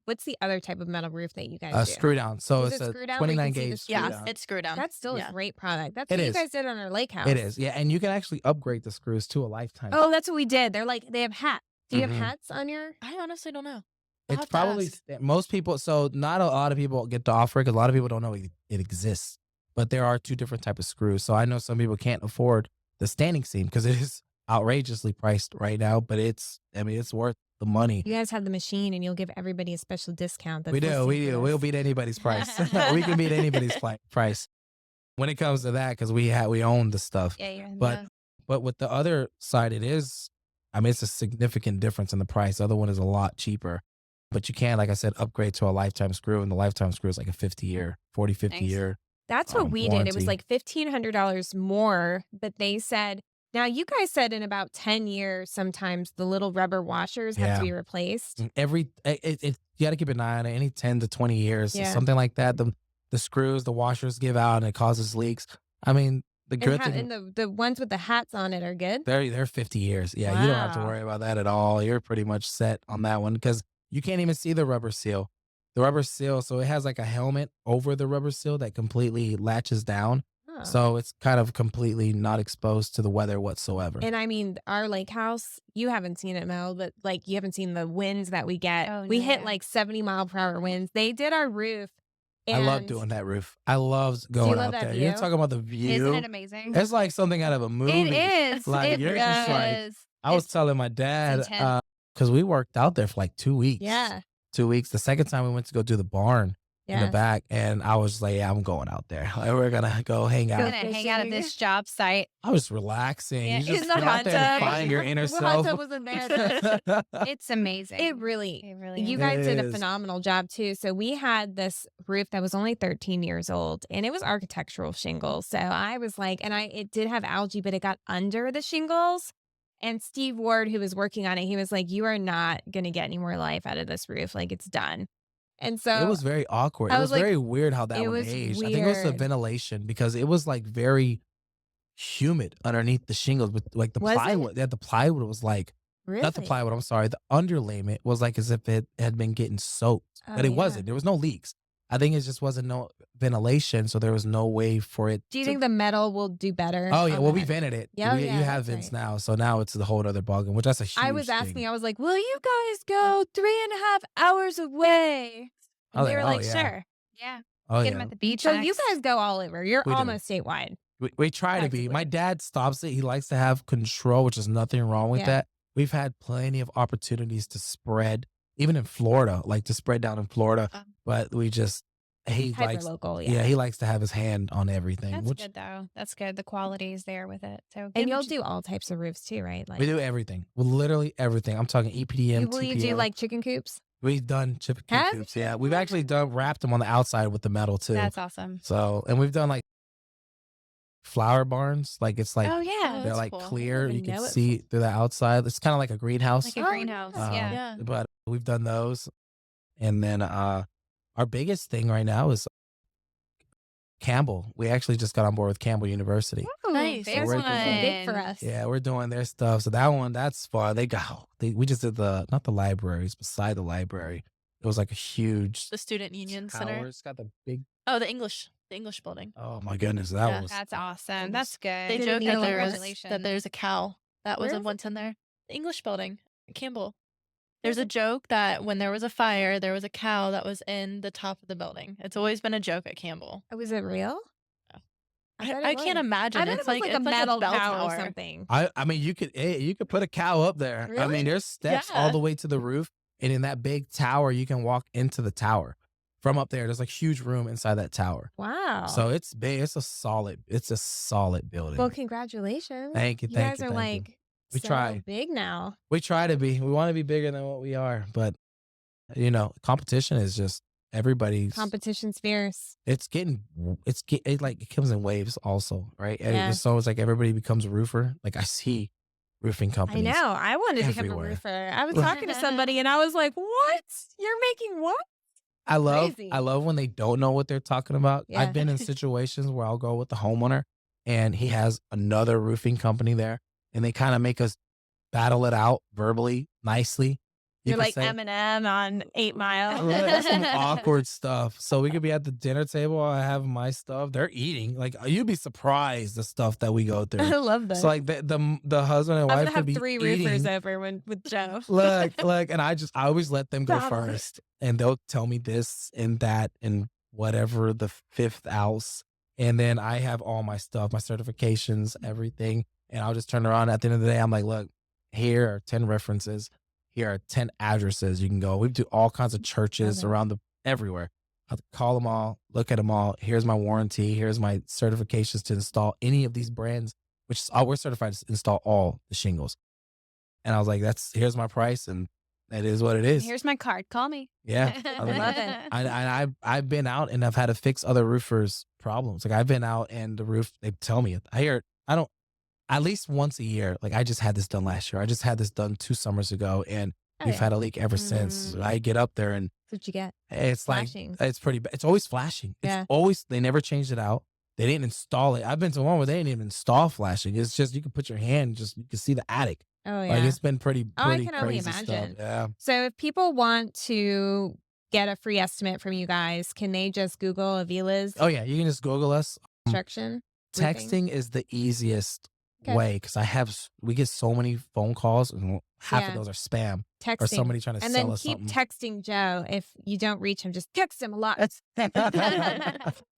Speaker 2: what's the other type of metal roof that you guys do?
Speaker 1: Screw down. So
Speaker 2: Is
Speaker 1: it's
Speaker 2: it
Speaker 1: a
Speaker 2: screw down where you
Speaker 1: 29
Speaker 2: can see the
Speaker 1: gauge screw
Speaker 4: Yeah,
Speaker 1: down.
Speaker 4: it's screw down.
Speaker 2: That's still a
Speaker 4: Yeah.
Speaker 2: great product. That's
Speaker 1: It
Speaker 2: what you
Speaker 1: is.
Speaker 2: guys did on our lake house.
Speaker 1: It is. Yeah. And you can actually upgrade the screws to a lifetime.
Speaker 2: Oh, that's what we did. They're like, they have hats. Do you have
Speaker 1: Mhm.
Speaker 2: hats on your?
Speaker 4: I honestly don't know. I'll
Speaker 1: It's
Speaker 4: have to
Speaker 1: probably
Speaker 4: ask.
Speaker 1: most people. So not a lot of people get to offer it because a lot of people don't know it exists. But there are two different type of screws. So I know some people can't afford the standing seam because it is outrageously priced right now. But it's worth the money.
Speaker 2: You guys have the machine, and you'll give everybody a special discount. That's
Speaker 1: We do.
Speaker 2: listening
Speaker 1: We
Speaker 2: to
Speaker 1: do. We'll
Speaker 2: this.
Speaker 1: beat anybody's price. We can beat anybody's price when it comes to that because we own the stuff.
Speaker 3: Yeah, you're in
Speaker 1: But
Speaker 3: the
Speaker 1: but with the other side, it is. I mean, it's a significant difference in the price. The other one is a lot cheaper. But you can, like I said, upgrade to a lifetime screw, and the lifetime screw is like a 50-year, 50
Speaker 3: Nice.
Speaker 1: year.
Speaker 2: That's what we did. It was
Speaker 1: warranty.
Speaker 2: like $1,500 more, but they said, now you guys said in about 10 years, sometimes the little rubber washers have
Speaker 1: Yeah.
Speaker 2: to be replaced.
Speaker 1: You got to keep an eye on it. Any 10 to 20 years,
Speaker 2: Yeah.
Speaker 1: something like that. The screws, the washers give out, and it causes leaks. I mean, the good thing.
Speaker 2: And the ones with the hats on it are good.
Speaker 1: They're 50 years. Yeah, you don't have to
Speaker 2: Wow.
Speaker 1: worry about that at all. You're pretty much set on that one because you can't even see the rubber seal. The rubber seal, so it has like a helmet over the rubber seal that completely latches down.
Speaker 2: Oh.
Speaker 1: So it's kind of completely not exposed to the weather whatsoever.
Speaker 2: And I mean, our lake house, you haven't seen it, Mel, but like you haven't seen the winds that we get.
Speaker 3: Oh,
Speaker 2: We
Speaker 3: no,
Speaker 2: hit
Speaker 3: yeah.
Speaker 2: like 70-mile-per-hour winds. They did our roof.
Speaker 1: I love
Speaker 2: and-
Speaker 1: doing that roof. I love going
Speaker 2: love
Speaker 1: out
Speaker 2: that
Speaker 1: there. You're
Speaker 2: view?
Speaker 1: talking about the view.
Speaker 3: Isn't it amazing?
Speaker 1: It's like something out of a movie.
Speaker 3: It is.
Speaker 1: Like,
Speaker 3: it
Speaker 1: you're
Speaker 3: really
Speaker 1: just like-
Speaker 3: is.
Speaker 1: I was
Speaker 3: It's-
Speaker 1: telling my dad,
Speaker 3: intense.
Speaker 1: because we worked out there for like 2 weeks.
Speaker 2: Yeah.
Speaker 1: 2 weeks. The second time we went to go do the barn in the
Speaker 2: Yeah.
Speaker 1: back, and I was like, yeah, I'm going out there. Like, we're going to go hang
Speaker 3: I'm
Speaker 1: out.
Speaker 3: gonna hang out at
Speaker 2: fishing.
Speaker 3: this job site.
Speaker 1: I was relaxing.
Speaker 3: Yeah,
Speaker 1: You just
Speaker 3: in the
Speaker 1: get out
Speaker 3: hot
Speaker 1: there and
Speaker 3: tub.
Speaker 1: find your inner
Speaker 2: The hot
Speaker 1: self.
Speaker 2: tub wasn't there.
Speaker 3: It's amazing.
Speaker 2: It really,
Speaker 3: It really
Speaker 2: you
Speaker 3: is.
Speaker 2: guys
Speaker 1: It
Speaker 2: did a
Speaker 1: is.
Speaker 2: phenomenal job too. So we had this roof that was only 13 years old, and it was architectural shingles. So I was like, it did have algae, but it got under the shingles. And Steve Ward, who was working on it, he was like, "You are not going to get any more life out of this roof. Like it's done." And so
Speaker 1: It was very awkward.
Speaker 2: I
Speaker 1: It
Speaker 2: was
Speaker 1: was
Speaker 2: like,
Speaker 1: very weird how that
Speaker 2: it
Speaker 1: one
Speaker 2: was
Speaker 1: aged. I think it was the
Speaker 2: weird.
Speaker 1: ventilation because it was like very humid underneath the shingles with like the
Speaker 2: Was it?
Speaker 1: plywood. Yeah, the plywood was like
Speaker 2: really,
Speaker 1: not the plywood. I'm sorry. The underlayment was like as if it had been getting soaked,
Speaker 2: Oh,
Speaker 1: but it
Speaker 2: yeah.
Speaker 1: wasn't. There was no leaks. I think it just wasn't no ventilation, so there was no way for it.
Speaker 2: Do you
Speaker 1: to-
Speaker 2: think the metal will do better?
Speaker 1: Oh yeah,
Speaker 2: on
Speaker 1: well we
Speaker 2: that?
Speaker 1: vented it.
Speaker 2: Yeah,
Speaker 1: you
Speaker 2: yeah,
Speaker 1: have
Speaker 2: that's
Speaker 1: vents
Speaker 2: right.
Speaker 1: now, so now it's the whole other ballgame, which that's a huge.
Speaker 2: I was asking,
Speaker 1: thing.
Speaker 2: I was like, "Will you guys go 3.5 hours away?"
Speaker 1: I
Speaker 2: And
Speaker 1: was
Speaker 2: they were
Speaker 1: like,
Speaker 2: like,
Speaker 1: oh, yeah.
Speaker 2: "Sure."
Speaker 3: Yeah.
Speaker 1: Oh
Speaker 3: Get
Speaker 1: yeah,
Speaker 3: them at the beach.
Speaker 2: So you
Speaker 3: next.
Speaker 2: guys go all over. You're
Speaker 1: We do.
Speaker 2: almost statewide.
Speaker 1: we try to be. My dad stops it. He likes to have control, which is nothing wrong with
Speaker 2: Yeah.
Speaker 1: that. We've had plenty of opportunities to spread, even in Florida, like to spread down in Florida. But we just he
Speaker 2: Hyper
Speaker 1: likes,
Speaker 2: local,
Speaker 1: yeah, he likes to have his hand on everything.
Speaker 3: That's
Speaker 1: which
Speaker 3: good though. That's good. The quality is there with it. So
Speaker 2: And
Speaker 3: give
Speaker 2: you'll
Speaker 3: it-
Speaker 2: do all types of roofs too, right? Like,
Speaker 1: we do everything. Well, literally everything. I'm talking EPDM.
Speaker 2: will you do
Speaker 1: TPO.
Speaker 2: like chicken coops?
Speaker 1: We've done chicken
Speaker 2: Have
Speaker 1: coops. Yeah, we've actually wrapped them on the outside with the metal too.
Speaker 3: That's awesome.
Speaker 1: So, and we've done like flower barns. Like it's like
Speaker 3: Oh yeah.
Speaker 1: they're
Speaker 4: that's
Speaker 1: like
Speaker 4: cool. I
Speaker 1: clear.
Speaker 2: didn't
Speaker 1: You
Speaker 2: even
Speaker 1: can
Speaker 2: know it
Speaker 1: see through the outside. It's kind of like a greenhouse.
Speaker 3: Like a
Speaker 2: Oh,
Speaker 3: greenhouse.
Speaker 2: nice.
Speaker 3: Yeah.
Speaker 4: Yeah.
Speaker 1: But we've done those. And then our biggest thing right now is Campbell. We actually just got on board with Campbell University.
Speaker 2: Ooh,
Speaker 4: Nice.
Speaker 2: Big,
Speaker 1: So we're
Speaker 2: one.
Speaker 1: doing-
Speaker 2: Big for us.
Speaker 1: Yeah, we're doing their stuff. So that one, that's fun. We just did not the libraries, beside the library. It was like a huge
Speaker 4: The Student Union
Speaker 1: tower.
Speaker 4: Center.
Speaker 1: It's got the big,
Speaker 4: Oh, the English building.
Speaker 1: oh my goodness, that
Speaker 4: Yeah.
Speaker 1: was,
Speaker 3: That's awesome.
Speaker 4: Goodness.
Speaker 3: That's good.
Speaker 4: They
Speaker 2: Did it
Speaker 4: joke
Speaker 2: need
Speaker 4: that
Speaker 2: a
Speaker 3: Congratulations.
Speaker 4: there's a cow that was
Speaker 2: Where is
Speaker 4: once in there. The English building, Campbell. There's a joke that when there was a fire, there was a cow that was in the top of the building. It's always been a joke at Campbell.
Speaker 2: Oh, was it real? thought
Speaker 4: I
Speaker 2: it
Speaker 4: can't
Speaker 2: was.
Speaker 4: imagine.
Speaker 2: I thought
Speaker 4: It's
Speaker 2: it was like a
Speaker 4: it's
Speaker 2: metal
Speaker 4: bell
Speaker 2: cow or
Speaker 4: tower.
Speaker 2: something.
Speaker 1: I mean, you could put a cow up there. I
Speaker 2: Really?
Speaker 1: mean, there's steps all
Speaker 4: Yeah.
Speaker 1: the way to the roof, and in that big tower, you can walk into the tower from up there. There's like huge room inside that tower.
Speaker 2: Wow.
Speaker 1: So it's big. It's a solid building.
Speaker 2: well, congratulations.
Speaker 1: Thank you.
Speaker 2: You
Speaker 1: Thank
Speaker 2: guys
Speaker 1: you.
Speaker 2: are
Speaker 1: thank you.
Speaker 2: like
Speaker 1: We
Speaker 2: so
Speaker 1: try.
Speaker 2: big now.
Speaker 1: We try to be. We want to be bigger than what we are, but competition is just everybody's.
Speaker 2: Competition's fierce.
Speaker 1: It comes in waves also, right? And
Speaker 2: Yeah.
Speaker 1: so it's like everybody becomes a roofer. Like I see roofing
Speaker 2: I
Speaker 1: companies.
Speaker 2: know. I wanted to become a
Speaker 1: everywhere.
Speaker 2: roofer. I was talking to somebody and I was like, "What? You're making what?"
Speaker 1: I
Speaker 2: Crazy.
Speaker 1: love when they don't know what they're talking about.
Speaker 2: Yeah.
Speaker 1: I've been in situations where I'll go with the homeowner and he has another roofing company there and they kind of make us battle it out verbally, nicely. You
Speaker 2: You're
Speaker 1: could
Speaker 2: like
Speaker 1: say,
Speaker 2: Eminem on 8 Mile.
Speaker 1: That's some awkward stuff. So we could be at the dinner table. I have my stuff. They're eating. Like you'd be surprised the stuff that we go through.
Speaker 2: I love
Speaker 1: So
Speaker 2: that.
Speaker 1: like the husband and
Speaker 2: I'm
Speaker 1: wife
Speaker 2: gonna
Speaker 1: could
Speaker 2: have
Speaker 1: be
Speaker 2: 3 roofers
Speaker 1: eating.
Speaker 2: over with Joe.
Speaker 1: Look, and I always let them go
Speaker 2: Battle.
Speaker 1: first, and they'll tell me this and that and whatever the fifth ounce, and then I have all my stuff, my certifications, everything, and I'll just turn around at the end of the day. I'm like, look, here are 10 references. Here are 10 addresses you can go. We do all kinds of churches
Speaker 2: Love it.
Speaker 1: around everywhere. I'll call them all, look at them all. Here's my warranty. Here's my certifications to install any of these brands, which is, we're certified to install all the shingles. And I was like, here's my price, and that is what it is.
Speaker 3: Here's my card. Call me.
Speaker 1: Yeah.
Speaker 2: I love it.
Speaker 1: I've been out and I've had to fix other roofers' problems. Like I've been out and the roof, they tell me, I don't, at least once a year. Like I just had this done last year. I just had this done 2 summers ago, and we've
Speaker 2: yeah.
Speaker 1: had a leak ever since. I get up there and
Speaker 2: That's what you get.
Speaker 1: it's
Speaker 2: Flashing.
Speaker 1: like, it's pretty bad. It's always flashing.
Speaker 2: Yeah.
Speaker 1: It's always, they never changed it out. They didn't install it. I've been to one where they didn't even install flashing. It's just, you can put your hand, you can see the attic.
Speaker 2: Oh yeah.
Speaker 1: Like it's been pretty
Speaker 2: I can only
Speaker 1: crazy stuff.
Speaker 2: imagine.
Speaker 1: Yeah.
Speaker 2: So if people want to get a free estimate from you guys, can they just Google Aviliz
Speaker 1: Oh yeah. You can just Google us.
Speaker 2: construction? roofing?
Speaker 1: Texting is the easiest
Speaker 2: Okay.
Speaker 1: way because we get so many phone calls and half
Speaker 2: Yeah.
Speaker 1: of those are spam
Speaker 2: Texting.
Speaker 1: or somebody trying to
Speaker 2: And
Speaker 1: sell
Speaker 2: then
Speaker 1: us
Speaker 2: keep
Speaker 1: something.
Speaker 2: texting Joe. If you don't reach him, just text him a lot.
Speaker 1: That's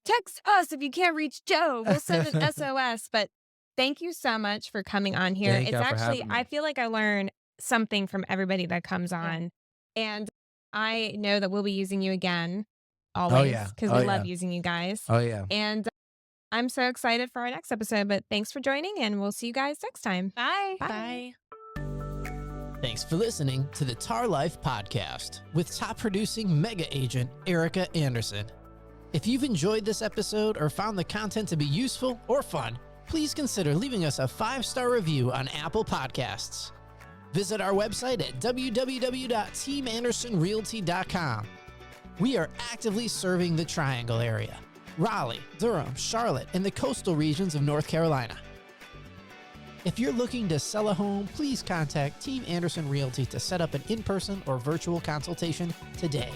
Speaker 2: Text us if you can't reach Joe. We'll send an SOS. But thank you so much for coming on here.
Speaker 1: Thank
Speaker 2: It's
Speaker 1: y'all for
Speaker 2: actually,
Speaker 1: having me.
Speaker 2: I feel like I learn something from everybody that comes on. And I know that we'll be using you again always
Speaker 1: yeah.
Speaker 2: because
Speaker 1: Oh,
Speaker 2: we love
Speaker 1: yeah.
Speaker 2: using you guys.
Speaker 1: Oh yeah.
Speaker 2: And I'm so excited for our next episode. But thanks for joining, and we'll see you guys next time.
Speaker 3: Bye.
Speaker 2: Bye.
Speaker 5: Thanks for listening to the T.A.R. Life podcast with top producing mega agent Erica Anderson. If you've enjoyed this episode or found the content to be useful or fun, please consider leaving us a 5-star review on Apple Podcasts. Visit our website at www.teamandersonrealty.com. We are actively serving the Triangle area, Raleigh, Durham, Charlotte, and the coastal regions of North Carolina. If you're looking to sell a home, please contact Team Anderson Realty to set up an in-person or virtual consultation today.